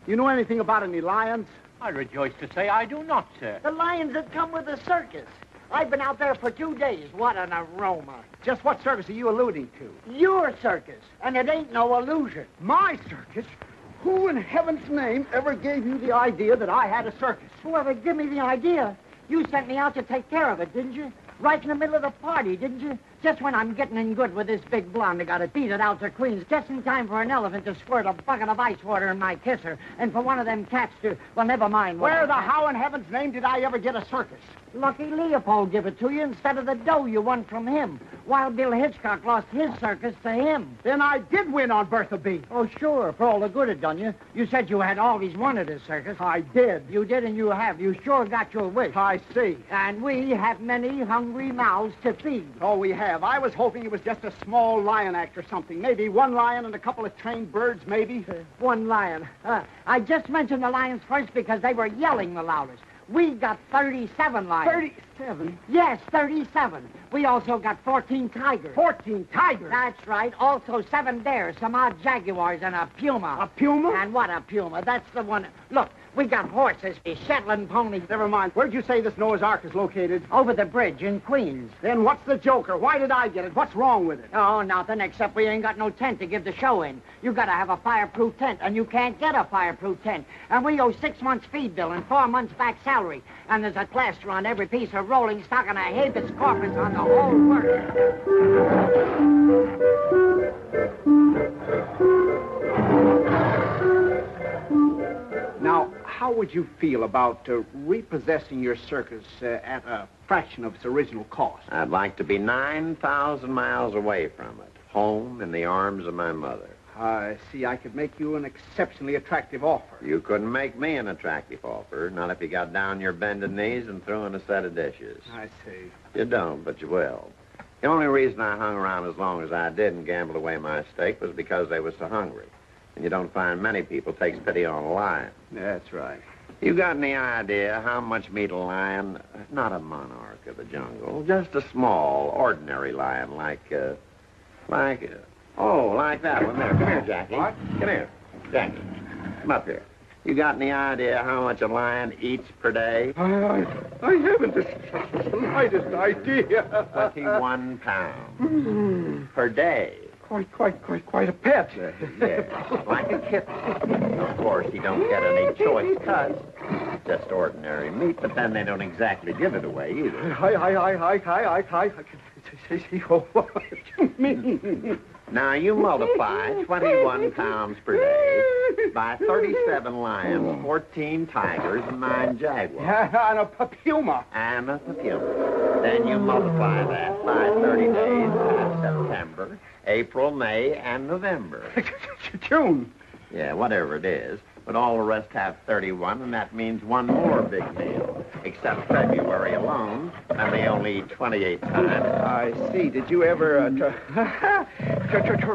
You know anything about any lions? I rejoice to say I do not, sir. The lions that come with the circus. I've been out there for 2 days. What an aroma. Just what circus are you alluding to? Your circus. And it ain't no illusion. My circus? Who in heaven's name ever gave you the idea that I had a circus? Whoever gave me the idea? You sent me out to take care of it, didn't you? Right in the middle of the party, didn't you? Just when I'm getting in good with this big blonde that got to beat it out to Queens, just in time for an elephant to squirt a bucket of ice water in my kisser, and for one of them cats to, well, never mind. Where the how in heaven's name did I ever get a circus? Lucky Leopold give it to you instead of the dough you won from him. Wild Bill Hitchcock lost his circus to him. Then I did win on Bertha B. Oh, sure, for all the good it done you. You said you had always wanted a circus. I did. You did and you have. You sure got your wish. I see. And we have many hungry mouths to feed. Oh, we have. I was hoping it was just a small lion act or something. Maybe one lion and a couple of trained birds, maybe. One lion. I just mentioned the lions first because they were yelling the loudest. We got 37 lions. 37? Yes, 37. We also got 14 tigers. 14 tigers? That's right. Also 7 bears, some odd jaguars, and a puma. A puma? And what a puma. That's the one. Look, we got horses, Shetland ponies. Never mind. Where'd you say this Noah's Ark is located? Over the bridge in Queens. Then what's the joker? Why did I get it? What's wrong with it? Oh, nothing, except we ain't got no tent to give the show in. You got to have a fireproof tent, and you can't get a fireproof tent. And we owe 6 months' feed bill and 4 months' back salary. And there's a plaster on every piece of rolling stock and a habeas corpus on the whole work. Now, how would you feel about repossessing your circus at a fraction of its original cost? I'd like to be 9,000 miles away from it, home in the arms of my mother. I see. I could make you an exceptionally attractive offer. You couldn't make me an attractive offer, not if you got down your bended knees and threw in a set of dishes. I see. You don't, but you will. The only reason I hung around as long as I did and gambled away my stake was because they was so hungry. And you don't find many people takes pity on a lion. That's right. You got any idea how much meat a lion, not a monarch of the jungle, just a small, ordinary lion like that one there. Come here, Jackie. What? Come here. Jackie, come up here. You got any idea how much a lion eats per day? I haven't the slightest idea. 21 pounds per day. Quite a pet. Yes, like a kitten. Of course, he don't get any choice cuts. Just ordinary meat, but then they don't exactly give it away either. What you mean? Now, you multiply 21 pounds per day by 37 lions, 14 tigers, and 9 jaguars. And a puma. And a puma. Then you multiply that by 30 days, that's September, April, May, and November. June. Yeah, whatever it is. But all the rest have 31, and that means one more big meal. Except February alone, and they only eat 28 times. I see. Did you ever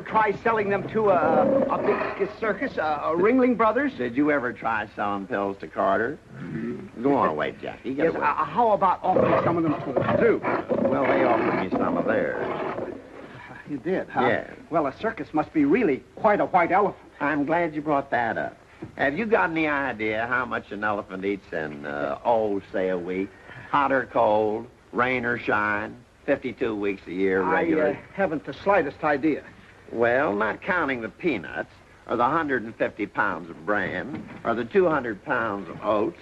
try selling them to a big circus, Ringling Brothers? Did you ever try selling pills to Carter? Go on away, Jackie. Yes, how about offering some of them to the zoo? Well, they offered me some of theirs. You did, huh? Yeah. Well, a circus must be really quite a white elephant. I'm glad you brought that up. Have you got any idea how much an elephant eats in, say a week? Hot or cold, rain or shine, 52 weeks a year regular? I haven't the slightest idea. Well, not counting the peanuts, or the 150 pounds of bran, or the 200 pounds of oats,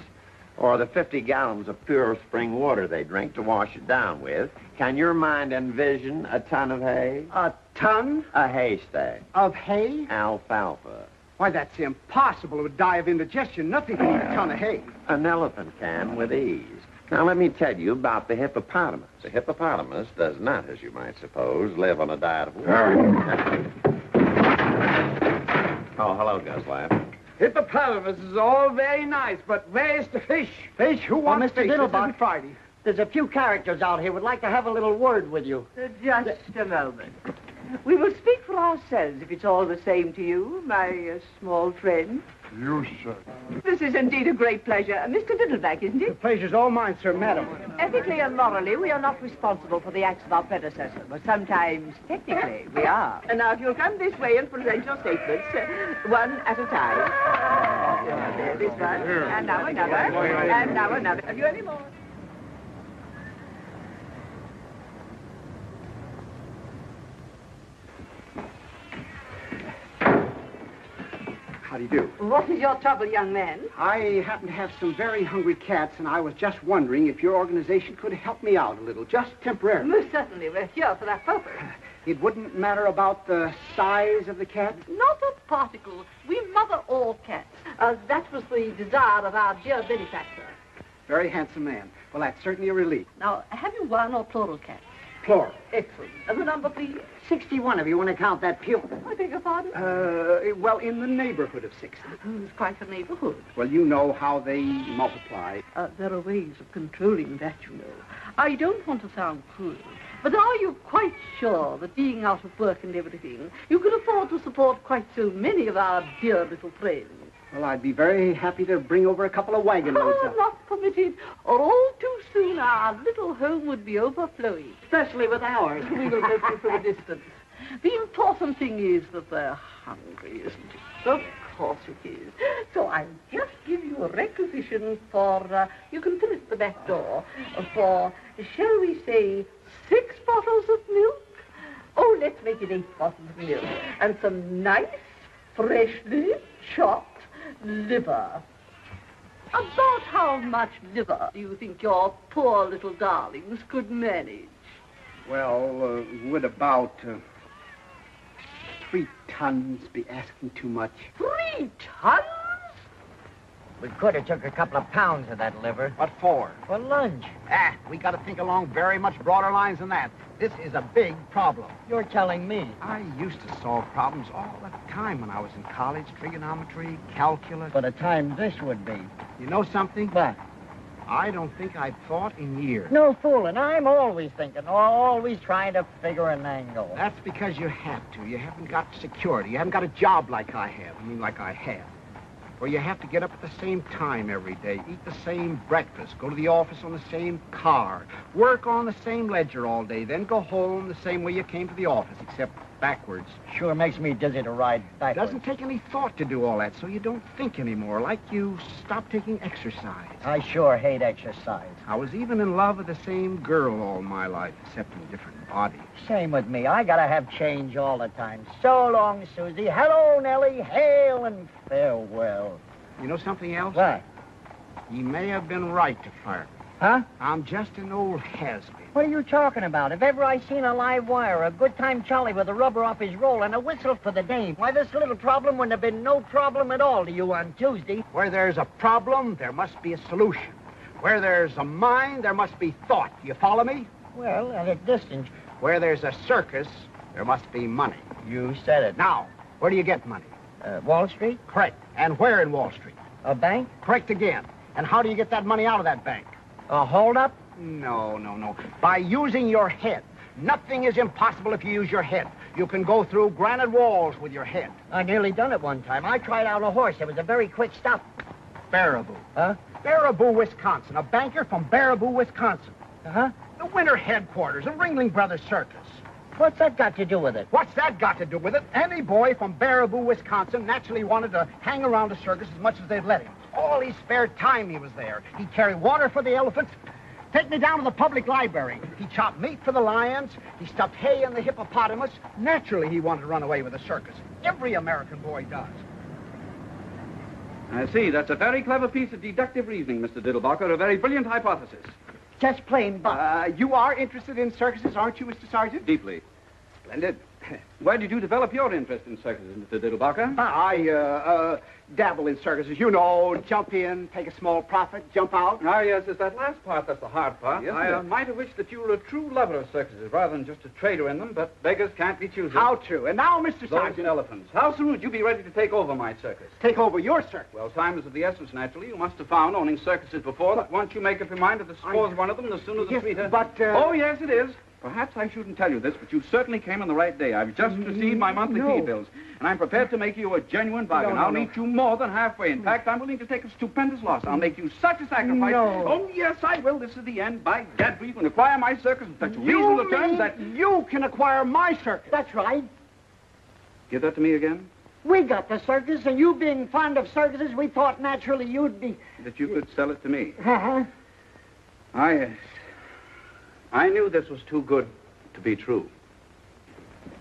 or the 50 gallons of pure spring water they drink to wash it down with, can your mind envision a ton of hay? A ton? A haystack. Of hay? Alfalfa. Why, that's impossible. It would die of indigestion. Nothing can eat a ton of hay. An elephant can with ease. Now, let me tell you about the hippopotamus. The hippopotamus does not, as you might suppose, live on a diet of water. Oh, hello, Guslap. Hippopotamus is all very nice, but where's the fish? Fish? Who wants Mr. fish? This Diddlebock. isn't Friday. There's a few characters out here would like to have a little word with you. Just a moment. We will speak for ourselves, if it's all the same to you, my small friend. You, sir. This is indeed a great pleasure. Mr. Diddleback, isn't it? The pleasure's all mine, sir, madam. Ethically and morally, we are not responsible for the acts of our predecessor, but sometimes, technically, we are. And now, if you'll come this way and present your statements, one at a time. This one, and now another, and now another. Have you any more? How do you do? What is your trouble, young man? I happen to have some very hungry cats, and I was just wondering if your organization could help me out a little, just temporarily. Most certainly. We're here for that purpose. It wouldn't matter about the size of the cat? Not a particle. We mother all cats. That was the desire of our dear benefactor. Very handsome man. Well, that's certainly a relief. Now, have you one or plural cats? Plural. Excellent. And the number, please? 61, if you want to count that pew. I beg your pardon? Well, in the neighborhood of 60. It's quite a neighborhood. Well, you know how they multiply. There are ways of controlling that, you know. I don't want to sound cruel, but are you quite sure that being out of work and everything, you can afford to support quite so many of our dear little friends? Well, I'd be very happy to bring over a couple of wagon loads. Not permitted, or all too soon our little home would be overflowing. Especially with ours. We will help you from a distance. The important thing is that they're hungry, isn't it? Of course it is. So I'll just give you a requisition for, you can fill it at the back door, for, shall we say, 6 bottles of milk? Oh, let's make it 8 bottles of milk. And some nice, freshly chopped liver. About how much liver do you think your poor little darlings could manage? Well, would about 3 tons be asking too much? 3 tons? We could have took a couple of pounds of that liver. What for? For lunch. We got to think along very much broader lines than that. This is a big problem. You're telling me. I used to solve problems all the time when I was in college. Trigonometry, calculus. What a time this would be. You know something? What? I don't think I've thought in years. No fooling. I'm always thinking, always trying to figure an angle. That's because you have to. You haven't got security. You haven't got a job like I have. Like I have. Where you have to get up at the same time every day, eat the same breakfast, go to the office on the same car, work on the same ledger all day, then go home the same way you came to the office, except backwards. Sure makes me dizzy to ride backwards. It doesn't take any thought to do all that, so you don't think anymore, like you stop taking exercise. I sure hate exercise. I was even in love with the same girl all my life, except in a different body. Same with me. I gotta have change all the time. So long, Susie. Hello, Nellie. Hail and farewell. You know something else? What? He may have been right to fire me. Huh? I'm just an old has-been. What are you talking about? If ever I seen a live wire, a good time Charlie with a rubber off his roll and a whistle for the dame, why, this little problem wouldn't have been no problem at all to you on Tuesday. Where there's a problem, there must be a solution. Where there's a mind, there must be thought. You follow me? Well, at a distance. Where there's a circus, there must be money. You said it. Now, where do you get money? Wall Street? Correct. And where in Wall Street? A bank? Correct again. And how do you get that money out of that bank? A hold-up? No. By using your head. Nothing is impossible if you use your head. You can go through granite walls with your head. I nearly done it one time. I tried out a horse. It was a very quick stop. Baraboo. Huh? Baraboo, Wisconsin. A banker from Baraboo, Wisconsin. Uh-huh. The winter headquarters of Ringling Brothers Circus. What's that got to do with it? What's that got to do with it? Any boy from Baraboo, Wisconsin naturally wanted to hang around a circus as much as they'd let him. All his spare time he was there. He'd carry water for the elephants, take me down to the public library. He chopped meat for the lions. He stuffed hay in the hippopotamus. Naturally, he wanted to run away with the circus. Every American boy does. I see. That's a very clever piece of deductive reasoning, Mr. Diddleback, a very brilliant hypothesis. Just plain buck. You are interested in circuses, aren't you, Mr. Sergeant? Deeply. Splendid. Why did you develop your interest in circuses, Mr. Diddlebacher? I dabble in circuses. You know, jump in, take a small profit, jump out. Ah, yes, it's that last part that's the hard part. Yes, I sir. might have wished that you were a true lover of circuses rather than just a trader in them, but beggars can't be choosers. How true. And now, Mr. Those Sergeant. elephants. How soon would you be ready to take over my circus? Take over your circus? Well, time is of the essence, naturally. You must have found, owning circuses before, that once you make up your mind to dispose one of them, the sooner the Yes, sweeter. but, Oh, yes, it is. Perhaps I shouldn't tell you this, but you certainly came on the right day. I've just received my monthly fee bills, and I'm prepared to make you a genuine bargain. I'll meet you more than halfway. In fact, I'm willing to take a stupendous loss. I'll make you such a sacrifice. No. Oh, yes, I will. This is the end. By gad, you can acquire my circus in such reasonable terms that... You can acquire my circus. That's right. Give that to me again? We got the circus, and you being fond of circuses, we thought naturally you'd be... That you could sell it to me. Uh-huh. I knew this was too good to be true.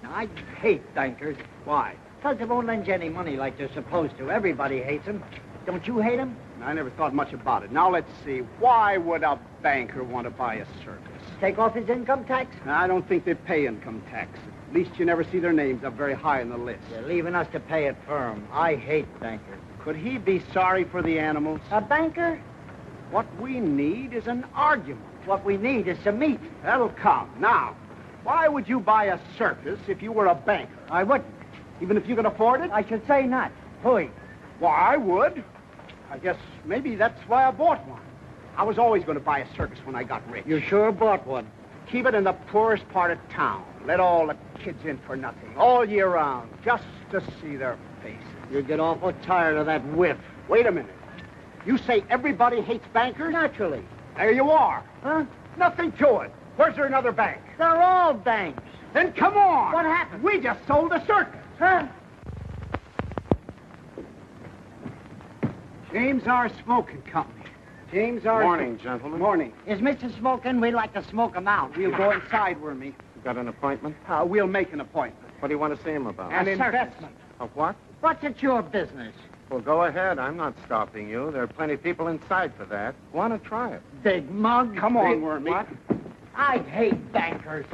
I hate bankers. Why? Because they won't lend you any money like they're supposed to. Everybody hates them. Don't you hate them? I never thought much about it. Now, let's see. Why would a banker want to buy a circus? Take off his income tax? I don't think they pay income tax. At least you never see their names up very high on the list. They're leaving us to pay it for 'em. I hate bankers. Could he be sorry for the animals? A banker? What we need is an argument. What we need is some meat. That'll come. Now, why would you buy a circus if you were a banker? I wouldn't. Even if you could afford it? I should say not. Hui. Why, I would. I guess maybe that's why I bought one. I was always going to buy a circus when I got rich. You sure bought one? Keep it in the poorest part of town. Let all the kids in for nothing, all year round, just to see their faces. You get awful tired of that whiff. Wait a minute. You say everybody hates bankers? Naturally. There you are. Huh? Nothing to it. Where's there another bank? They're all banks. Then come on. What happened? We just sold a circus. Huh? James R. Smoking Company. James R. Morning, gentlemen. Morning. Is Mr. Smoking? We'd like to smoke him out. We'll go inside, Wormy. You got an appointment? We'll make an appointment. What do you want to see him about? An A circus. investment. Of what? What's it your business? Well, go ahead. I'm not stopping you. There are plenty of people inside for that. Want to try it? Big mug. Come on, Wormy. What? I hate bankers.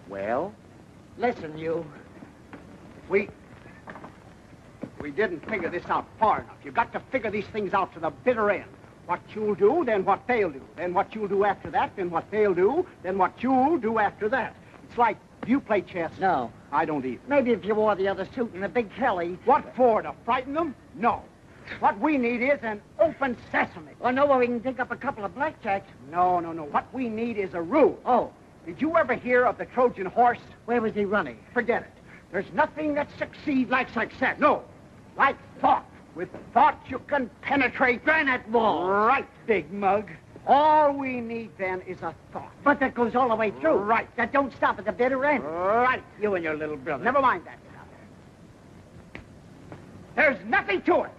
Well, Listen, you. we didn't figure this out far enough. You've got to figure these things out to the bitter end. What you'll do, then what they'll do. Then what you'll do after that, then what they'll do, then what you'll do after that. It's like, do you play chess? No. I don't either. Maybe if you wore the other suit and the big Kelly. What for, to frighten them? No. What we need is an open sesame. Or no, where we can pick up a couple of blackjacks. No. What we need is a rule. Oh, Did you ever hear of the Trojan horse? where was he running? Forget it. There's nothing that succeeds like success. No. Like thought. With thought, you can penetrate granite walls. Right, big mug. All we need, then, is a thought. But that goes all the way through. Right. That don't stop at the bitter end. Right. You and your little brother. Never mind that stuff. There's nothing to it.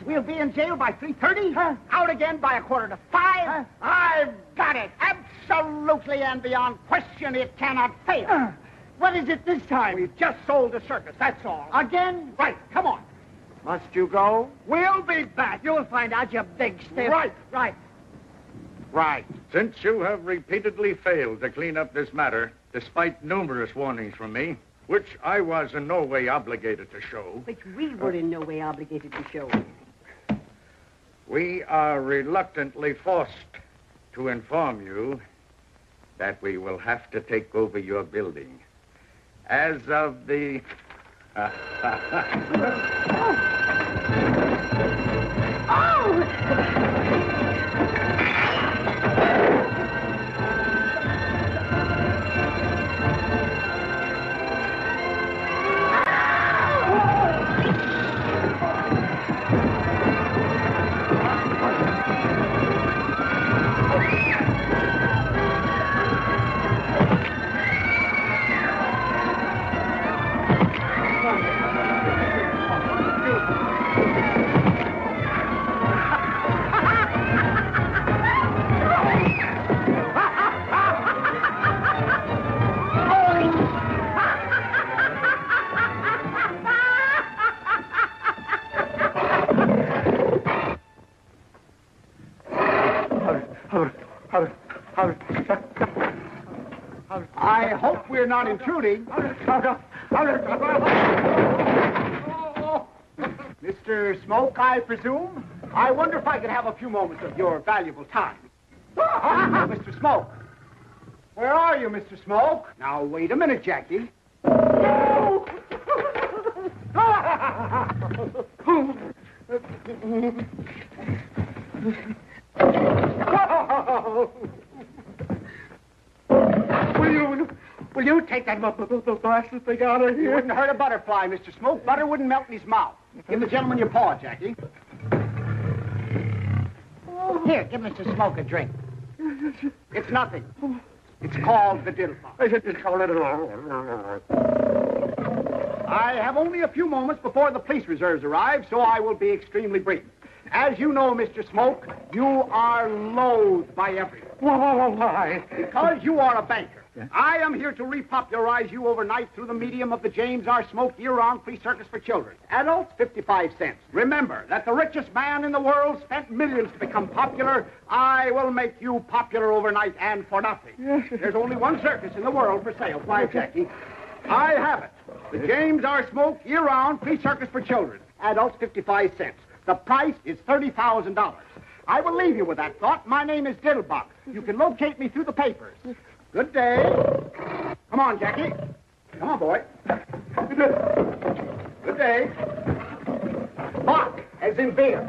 We'll be in jail by 3:30. Huh? Out again by 4:45. Huh? I've got it. Absolutely and beyond question, it cannot fail. What is it this time? We've just sold the circus, that's all. Again? Right, come on. Must you go? We'll be back. You'll find out, you big stiff. Right. Right. Since you have repeatedly failed to clean up this matter, despite numerous warnings from me, which I was in no way obligated to show, Which we were in no way obligated to show. we are reluctantly forced to inform you that we will have to take over your building. As of the... we're not intruding. Mr. Smoke, I presume? I wonder if I could have a few moments of your valuable time. Mr. Smoke. Where are you, Mr. Smoke? Now, wait a minute, Jackie. Will you take that blasted thing out of here? You wouldn't hurt a butterfly, Mr. Smoke. Butter wouldn't melt in his mouth. Give the gentleman your paw, Jackie. Here, give Mr. Smoke a drink. It's nothing. It's called the Diddlebock. I have only a few moments before the police reserves arrive, so I will be extremely brief. As you know, Mr. Smoke, you are loathed by everyone. Why? Because you are a banker. I am here to repopularize you overnight through the medium of the James R. Smoke year-round free circus for children. Adults, 55 cents. Remember that the richest man in the world spent millions to become popular. I will make you popular overnight and for nothing. There's only one circus in the world for sale. Why, Jackie? I have it. The James R. Smoke year-round free circus for children. Adults, 55 cents. The price is $30,000. I will leave you with that thought. My name is Diddlebock. You can locate me through the papers. Good day. Come on, Jackie. Come on, boy. Good day. Bock, as in beer.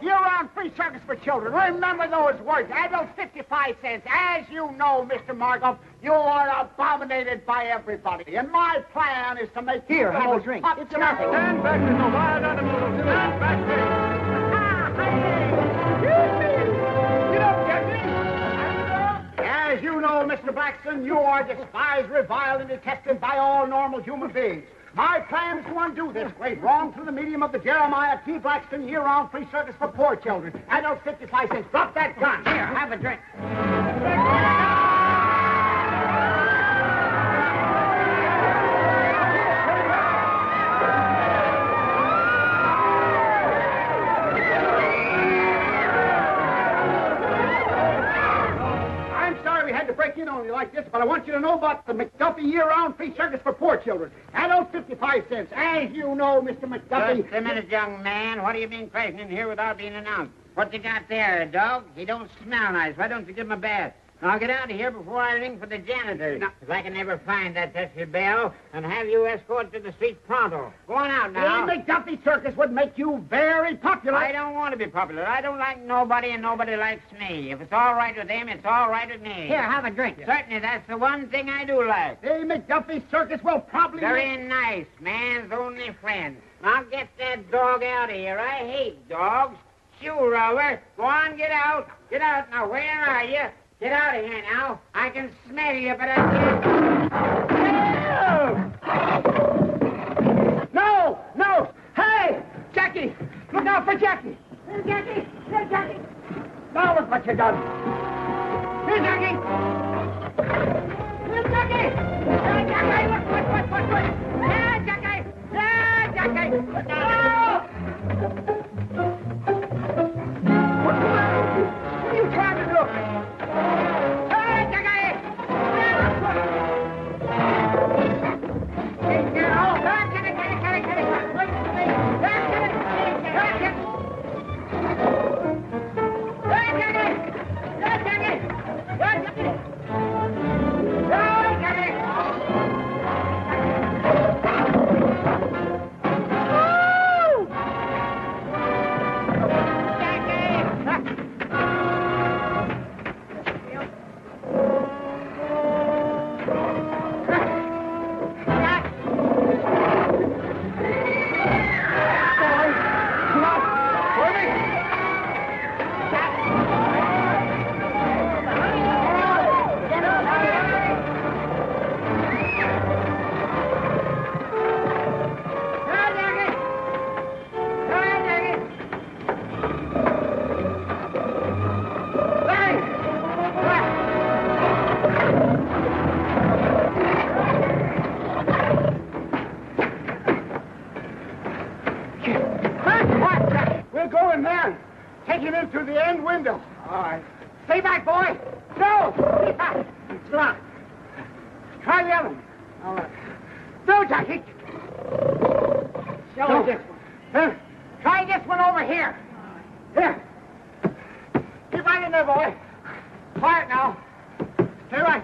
Year-round free circus for children. Remember those words. Adults, 55 cents. As you know, Mr. Margoff, you are abominated by everybody. And my plan is to make Here, have a drink. It's nothing. Stand back, Mr. Wild Animal. Stand back, Get up, Jackie. As you know, Mr. Blackson, you are despised, reviled, and detested by all normal human beings. My plan is to undo this great wrong through the medium of the Jeremiah T. Blackson year-round free circus for poor children. Adults, 55 cents. Drop that gun. Here, have a drink. Break in on you like this, but I want you to know about the McDuffie year-round free circus for poor children. Adults, 55 cents. As you know, Mr. McDuffie... Just a minute, young man. What do you mean crashing in here without being announced? What you got there, a dog? He don't smell nice. Why don't you give him a bath? Now get out of here before I ring for the janitor. If I can never find that pesky bell, and have you escorted to the street pronto. Go on out now. The McDuffie circus would make you very popular. I don't want to be popular. I don't like nobody, and nobody likes me. If it's all right with them, it's all right with me. Here, have a drink. Certainly, that's the one thing I do like. The McDuffie circus will probably... Very nice. Man's only friend. Now get that dog out of here. I hate dogs. Shoe roller. Go on, get out. Get out. Now, where are you? Get out of here now. I can smell you, but I can't... No! No! Hey! Jackie! Look out for Jackie! Here, Jackie! Here, Jackie! Now look what you done! Here, Jackie! Here, Jackie! Here, Jackie! What? Here, Jackie! Here, Jackie! No! What's the matter with you? What are you trying to do? can. Take him in through the end window. All right. Stay back, boy. No! Stay back. It's locked. Try the other one. All right. No, Jackie. Show me this one. Try this one over here. Here. Keep right in there, boy. Quiet now. Stay right.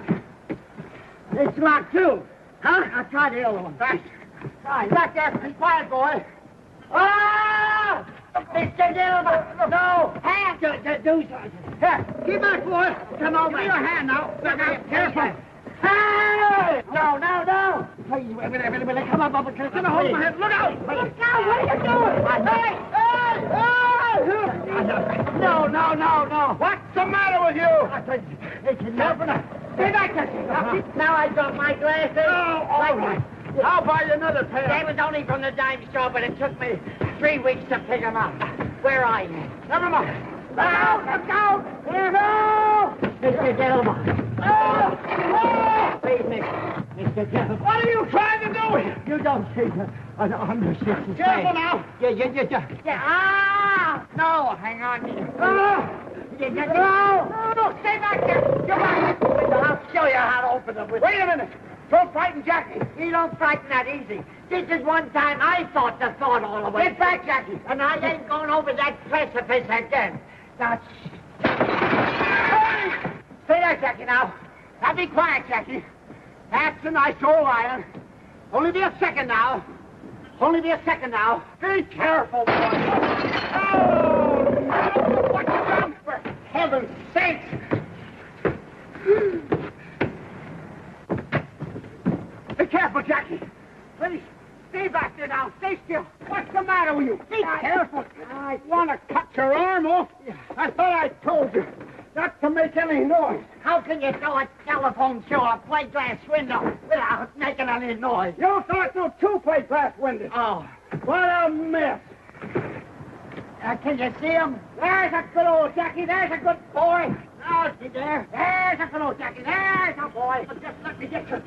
It's locked, too. Huh? I'll try the other one. Fast. Try. Back there. Be quiet, boy. Ah! Mr. Diddlebock! No! Hand! Do something. Here, keep back, boy. Come over. Give me your hand now. Careful. Hey! No. Please, wait a minute. Come on, Bubba. Come on, hold my hand. Look out! Look out! What are you doing? Hey! No. What's the matter with you? It's enough. Stay back there. Now I got my glasses. Oh, all right. I'll buy you another pair. They was only from the dime store, but it took me 3 weeks to pick them up. Where are you? Never mind. Look out! Here, no! Mr. Diddlebock. Please, Mr. Diddlebock. What are you trying to do here? You don't see I'm the 66. Careful now. Yeah. Ah! No, hang on. No, stay back there. Come back. I'll show you how to open them. Wait a minute. Don't frighten Jackie. He don't frighten that easy. This is one time I thought the thought all the way. Get back, Jackie. And I ain't going over that precipice again. Now, hey! Stay there, Jackie, now. Now be quiet, Jackie. That's a nice old iron. Only be a second now. Be careful, boy. Oh, no. What's wrong, for heaven's sake? Be careful, Jackie. Please, stay back there now. Stay still. What's the matter with you? Be careful. I want to cut your arm off. I thought I told you not to make any noise. How can you throw a telephone through a plate glass window without making any noise? You throw it through 2 plate glass windows. Oh, what a mess. Can you see him? There's a good old Jackie. There's a good boy. Now, see there. There's a good old Jackie. There's a boy. But just let me get you.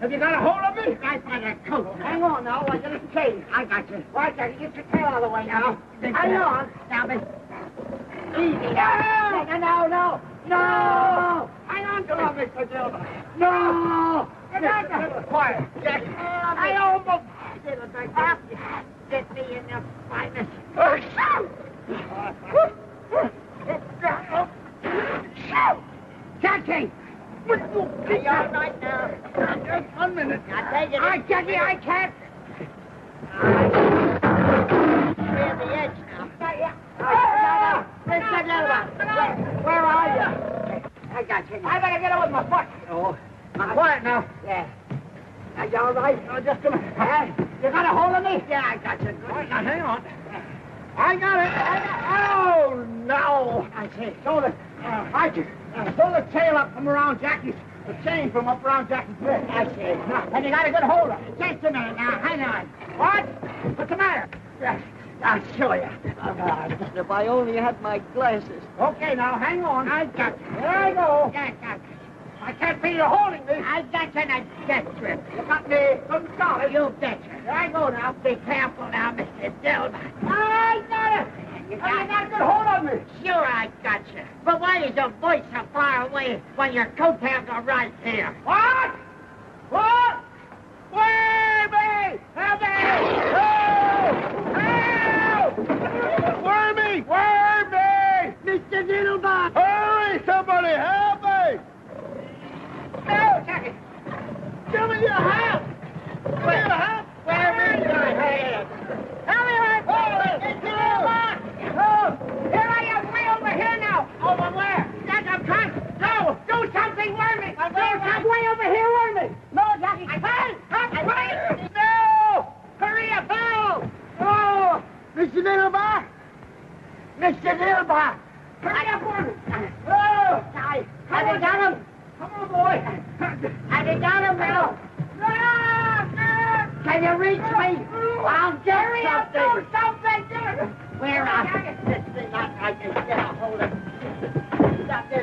Have you got a hold of me? I find a coat. Hang on now, I get a chain. I got you. Right, Jackie, get your tail out of the way now. Hang on. Now, easy now. No. Hang on to him, Mr. Diddlebock. No. Quiet, Jackie. I almost did it like that. Get me in the finest. Jackie! Are you all right now? Just 1 minute. Now take it. Jackie, I can't. Clear the edge now. No. Mr. Diddlebock. Where are you? I got you. I better get it with my foot. Oh. Quiet now. Yeah. Are you all right? Oh, just a minute. You got a hold of me? Yeah, I got you. Good. Now, hang on. I got it. Oh, no. I see. Throw the tail up from around Jackie's, the chain from up around Jackie's neck. I see. Now, and you got a good hold of it. Just a minute now. Hang on. What? What's the matter? I'll show you. If I only had my glasses. Okay, now, hang on. I got you. There I go. Yeah, got you. I can't feel you holding me. I got you in a death grip. You got me good solid. You betcha. There I go now. Be careful now, Mr. Diddlebock. I got it. You got a good hold on me. Sure, I got you. But why is your voice so far away when your coattails are right here? What? Wormy! Help me! Help! Wormy! Mr. Diddlebock! Hurry, somebody, help me! No, Jackie! Give me your hat! Where is your head? Help me, Mr. Diddlebock! Here I am, way over here now! Over where? I'm trying. No! Do something, Wormy! Way over here, Wormy! No, Jackie! No! Hurry up, Bill! Oh! Mr. Diddlebock! Mr. Diddlebock! Hurry up, Wormy! Oh! Have you got him? Come on, boy! Have you got him, Bill? Can you reach me? I'll get something. Do something! Where are you? This thing, I can get a hold of it.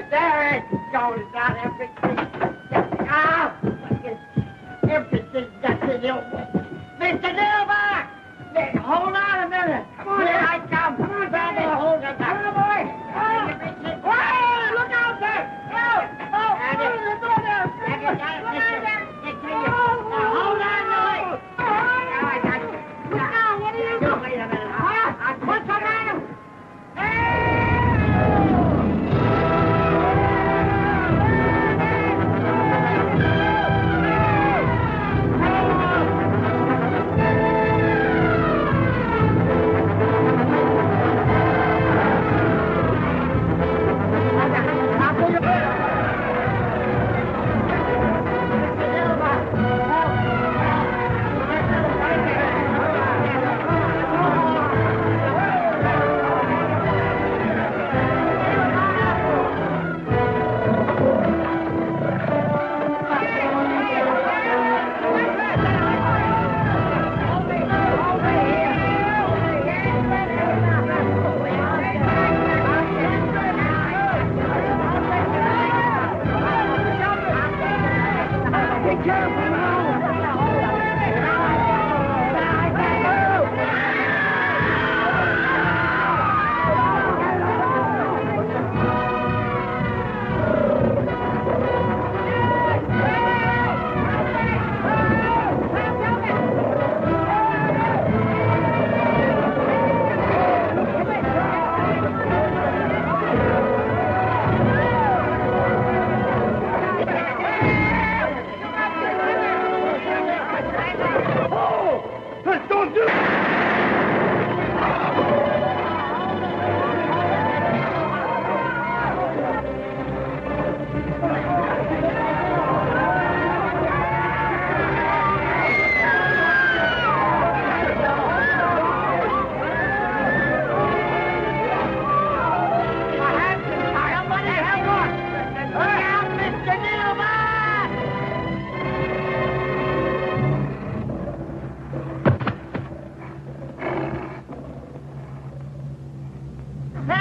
There it goes, not everything. Everything that's in your way. Mr. Diddlebock! Hold on a minute. Come on, here I come.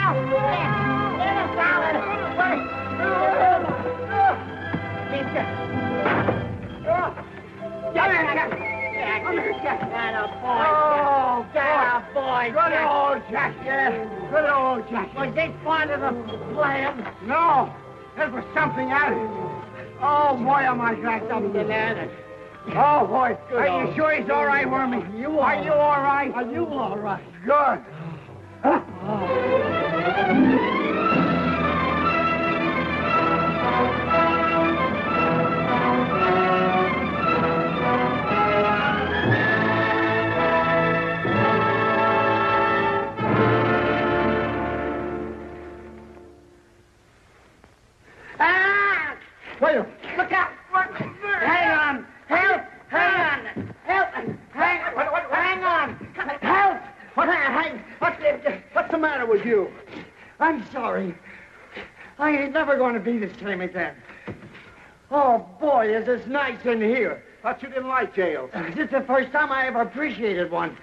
Oh, boy. Good old Jack. Yeah, good old Jack. Was it part of the plan? No, there was something added. Oh, boy, am I jacked up. Oh, boy. Are you sure he's all right, Wormy? Are you all right? Are you all right? Good. Wait a minute. Look out! Hang on! Help! Hang on! Help! Hang on! Help! What's the matter with you? I'm sorry. I ain't never going to be the same again. Oh, boy, is this nice in here. Thought you didn't like jails. This is the first time I ever appreciated one.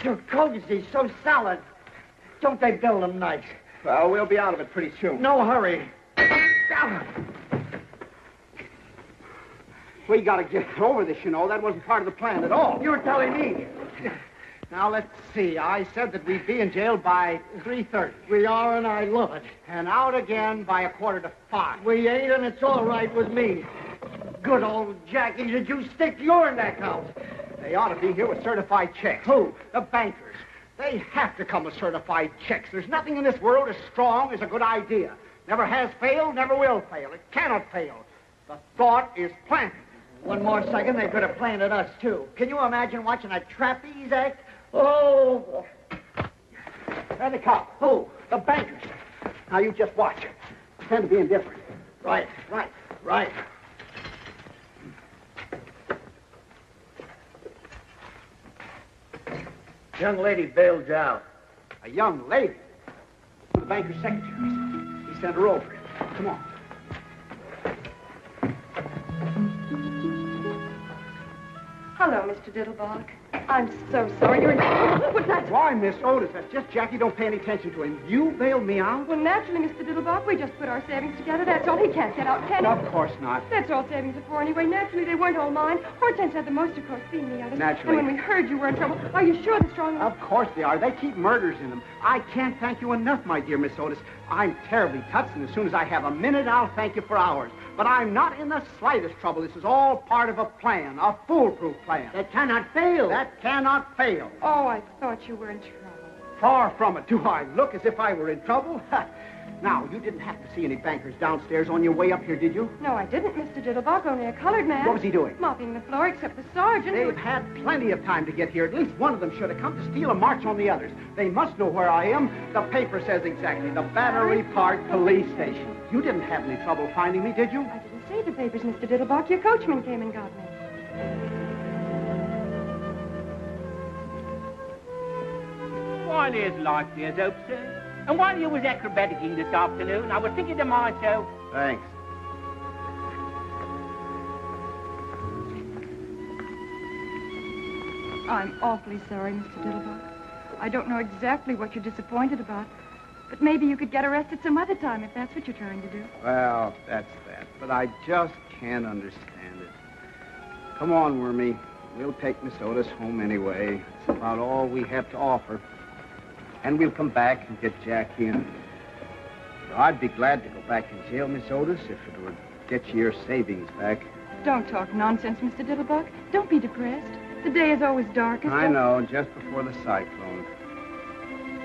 So cozy, so solid. Don't they build them nice? Well, we'll be out of it pretty soon. No hurry. We gotta get over this, you know. That wasn't part of the plan at all. You're telling me. Now, let's see. I said that we'd be in jail by 3:30. We are, and I love it. And out again by 4:45. We ain't, and it's all right with me. Good old Jackie, did you stick your neck out? They ought to be here with certified checks. Who? The bankers. They have to come with certified checks. There's nothing in this world as strong as a good idea. Never has failed, never will fail. It cannot fail. The thought is planted. One more second, they could have planted us, too. Can you imagine watching a trapeze act? Oh. And the cop. Who? The bankers. Now, you just watch. Pretend to be indifferent. Right. Young lady bailed out. A young lady. The banker's secretary. He sent her over. Come on. Hello, Mr. Diddlebock. I'm so sorry. You're in trouble. What's that? Why, Miss Otis? That's just Jackie. Don't pay any attention to him. You bailed me out? Well, naturally, Mr. Diddlebock. We just put our savings together. That's all. He can't get out, can he? Of course not. That's all savings are for anyway. Naturally, they weren't all mine. Hortense had the most, of course, being the others. Naturally. And when we heard you were in trouble, are you sure they're strong enough? Of course they are. They keep murders in them. I can't thank you enough, my dear Miss Otis. I'm terribly touched, and as soon as I have a minute, I'll thank you for hours. But I'm not in the slightest trouble. This is all part of a plan, a foolproof plan. That cannot fail. That cannot fail. Oh, I thought you were in trouble. Far from it. Do I look as if I were in trouble? Now, you didn't have to see any bankers downstairs on your way up here, did you? No, I didn't, Mr. Diddlebock. Only a colored man. What was he doing? Mopping the floor, except the sergeant. They've had plenty of time to get here. At least one of them should have come to steal a march on the others. They must know where I am. The paper says exactly. The Battery Park Police Station. You didn't have any trouble finding me, did you? I didn't see the papers, Mr. Diddlebock. Your coachman came and got me. Why, there's life, there's hope, sir. And while you was acrobaticking this afternoon, I was thinking to myself... Thanks. I'm awfully sorry, Mr. Diddlebock. I don't know exactly what you're disappointed about, but maybe you could get arrested some other time if that's what you're trying to do. Well, that's that. But I just can't understand it. Come on, Wormy. We'll take Miss Otis home anyway. It's about all we have to offer. And we'll come back and get Jack in. I'd be glad to go back in jail, Miss Otis, if it would get you your savings back. Don't talk nonsense, Mr. Diddlebock. Don't be depressed. The day is always darkest. I know, just before the cyclone.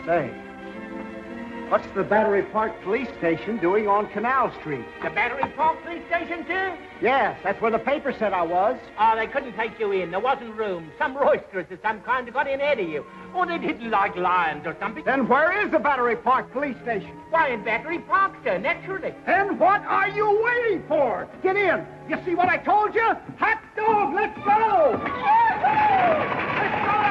Say, what's the Battery Park Police Station doing on Canal Street? The Battery Park Police Station, too? Yes, that's where the paper said I was. Oh, they couldn't take you in. There wasn't room. Some roisterers of some kind got in ahead of you. Or they didn't like lions or something. Then where is the Battery Park Police Station? Why, in Battery Park, sir, naturally. And what are you waiting for? Get in. You see what I told you? Hot dog, let's go! Let's go!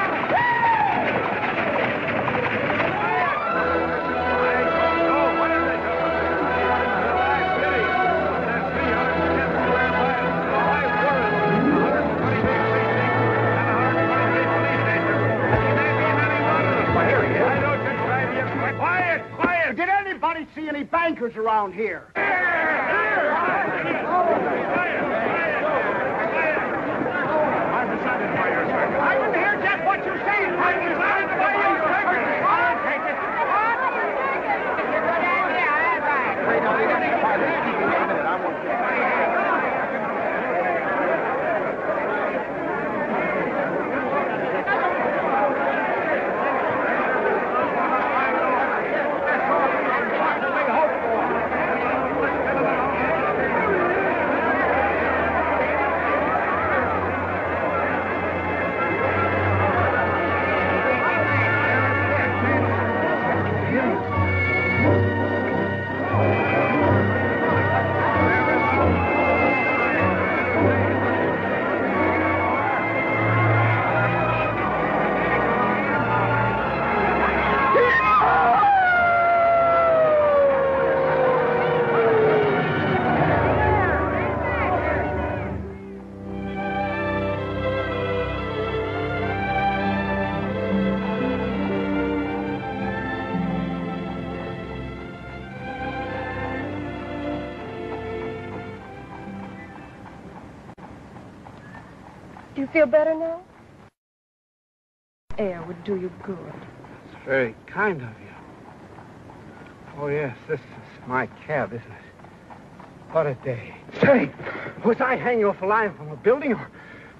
Quiet! Quiet, quiet! Did anybody see any bankers around here? I didn't hear just what you said. I'm decided by your circus. I'll take it. Wait, no, you got to be quiet. Give me a minute. I won't get Do you feel better now? Air would do you good. It's very kind of you. Oh, yes, this is my cab, isn't it? What a day. Say, was I hanging off a line from a building, or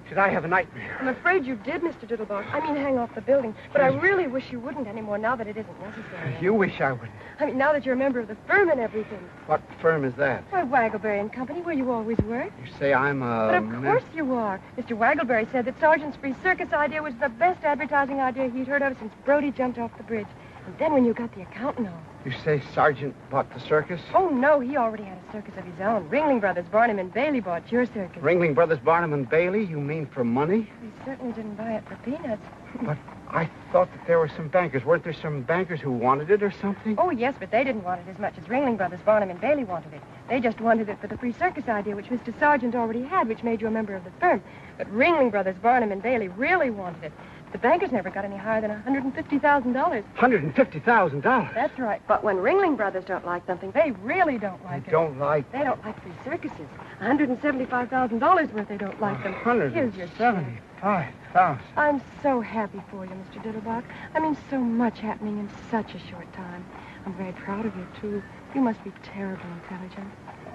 did I have a nightmare? I'm afraid you did, Mr. Diddlebock. I mean, hang off the building. But I really wish you wouldn't anymore now that it isn't necessary. You wish I wouldn't. I mean, now that you're a member of the firm and everything. What firm is that? Why, Waggleberry and Company, where you always work. You say I'm a... But of course you are. Mr. Waggleberry said that Sergeant's free circus idea was the best advertising idea he'd heard of since Brody jumped off the bridge. And then when you got the accountant on. You say Sergeant bought the circus? Oh, no, he already had a circus of his own. Ringling Brothers, Barnum and Bailey bought your circus. Ringling Brothers, Barnum and Bailey? You mean for money? He certainly didn't buy it for peanuts. But I thought that there were some bankers. Weren't there some bankers who wanted it or something? Oh, yes, but they didn't want it as much as Ringling Brothers, Barnum and Bailey wanted it. They just wanted it for the free circus idea, which Mr. Sargent already had, which made you a member of the firm. But Ringling Brothers, Barnum and Bailey really wanted it. The bankers never got any higher than $150,000. $150,000? That's right. But when Ringling Brothers don't like something, they really don't like it. Don't like... They don't like free circuses. $175,000 worth they don't like them. Here's your check. $175,000. I'm so happy for you, Mr. Diddlebock. I mean, so much happening in such a short time. I'm very proud of you, too. You must be terribly intelligent.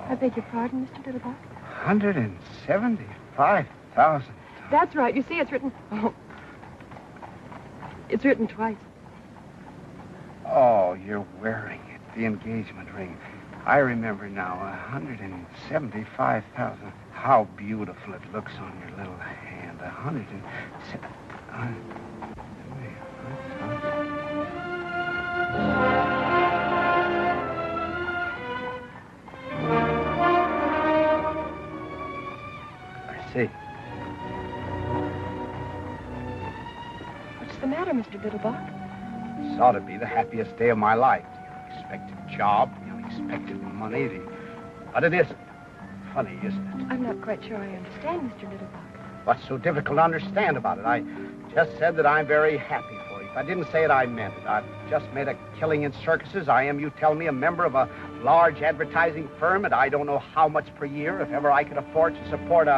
I beg your pardon, Mr. Diddlebock? $175,000. That's right. You see, it's written... Oh. It's written twice. Oh, you're wearing it. The engagement ring. I remember now. $175,000. How beautiful it looks on your little hand. I see. What's the matter, Mr. Diddlebock? This ought to be the happiest day of my life. The unexpected job, the unexpected money, But it isn't. Funny, isn't it? I'm not quite sure I understand, Mr. Diddlebock. What's so difficult to understand about it? I just said that I'm very happy for you. If I didn't say it, I meant it. I've just made a killing in circuses. I am, you tell me, a member of a large advertising firm, and I don't know how much per year, if ever I could afford to support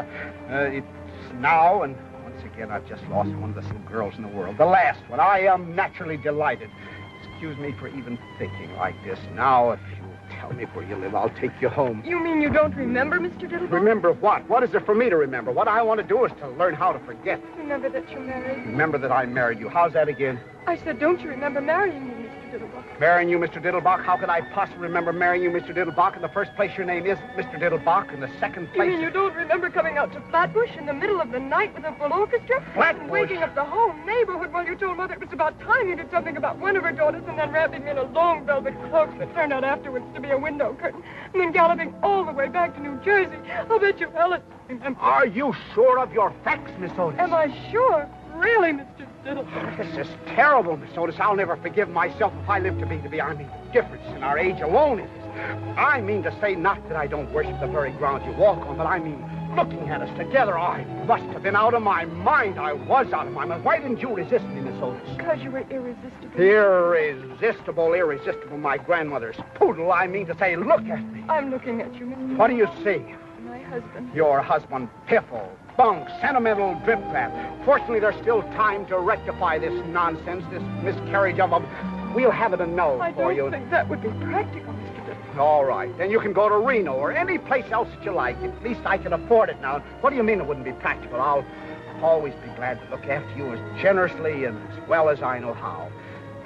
it's now, and once again, I've just lost one of the little girls in the world. The last one. I am naturally delighted. Excuse me for even thinking like this. Now, if you'll tell me where you live, I'll take you home. You mean you don't remember, Mr. Diddlebock? Remember what? What is there for me to remember? What I want to do is to learn how to forget. Remember that you're married? Remember that I married you. How's that again? I said, don't you remember marrying me, Mr. Diddlebock? Marrying you, Mr. Diddlebock? How could I possibly remember marrying you, Mr. Diddlebock? In the first place, your name isn't Mr. Diddlebock. In the second place... You mean you don't remember coming out to Flatbush in the middle of the night with a full orchestra? Flatbush? And waking up the whole neighborhood while you told Mother it was about time you did something about one of her daughters, and then wrapping me in a long velvet cloak that turned out afterwards to be a window curtain, and then galloping all the way back to New Jersey. I'll bet you Ellen remembers. Are you sure of your facts, Miss Otis? Am I sure? Really, Mr. Diddlebock? This is terrible, Miss Otis. I'll never forgive myself if I live to be. I mean, the difference in our age alone is. I mean to say not that I don't worship the very ground you walk on, but I mean looking at us together, I must have been out of my mind. I was out of my mind. Why didn't you resist me, Miss Miss Otis? Because you were irresistible. Irresistible, my grandmother's poodle. I mean to say, look at me. I'm looking at you, Mr. What do you see? My husband. Your husband, piffle, bunk, sentimental drip-crap. Fortunately, there's still time to rectify this nonsense, this miscarriage of a... We'll have it a no for you. I don't think that would be practical, Mr. Diddlebock. All right, then you can go to Reno or any place else that you like. At least I can afford it now. What do you mean it wouldn't be practical? I'll always be glad to look after you as generously and as well as I know how.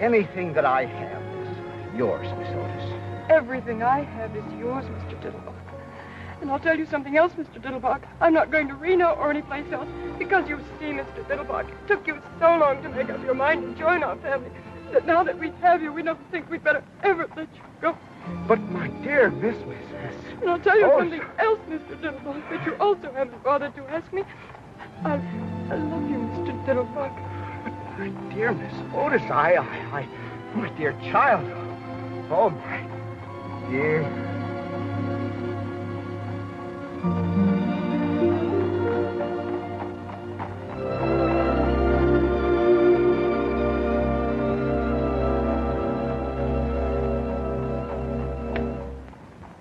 Anything that I have is yours, Miss Otis. Everything I have is yours, Mr. Diddlebock. And I'll tell you something else, Mr. Diddlebock. I'm not going to Reno or any place else because you see, Mr. Diddlebock, it took you so long to make up your mind to join our family that now that we have you, we don't think we'd better ever let you go. But, my dear Miss... And I'll tell you something else, Mr. Diddlebock, that you also haven't bothered to ask me. I love you, Mr. Diddlebock. But, my dear Miss Otis, my dear child. Oh, my dear...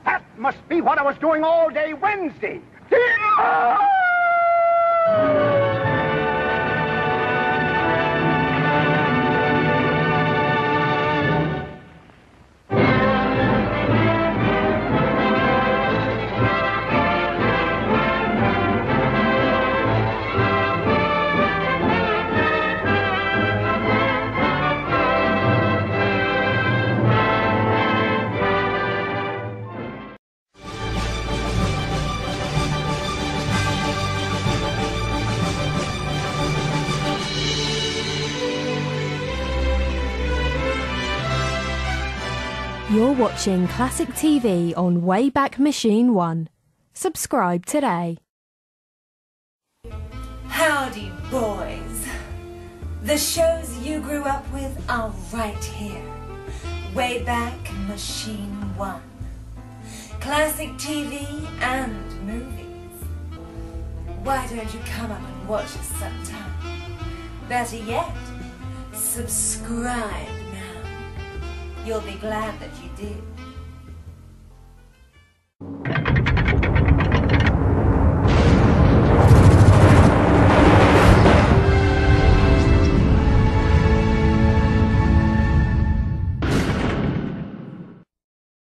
That must be what I was doing all day Wednesday. You're watching Classic TV on Wayback Machine 1. Subscribe today. Howdy, boys. The shows you grew up with are right here. Wayback Machine 1. Classic TV and movies. Why don't you come up and watch us sometime? Better yet, subscribe now. You'll be glad that you did.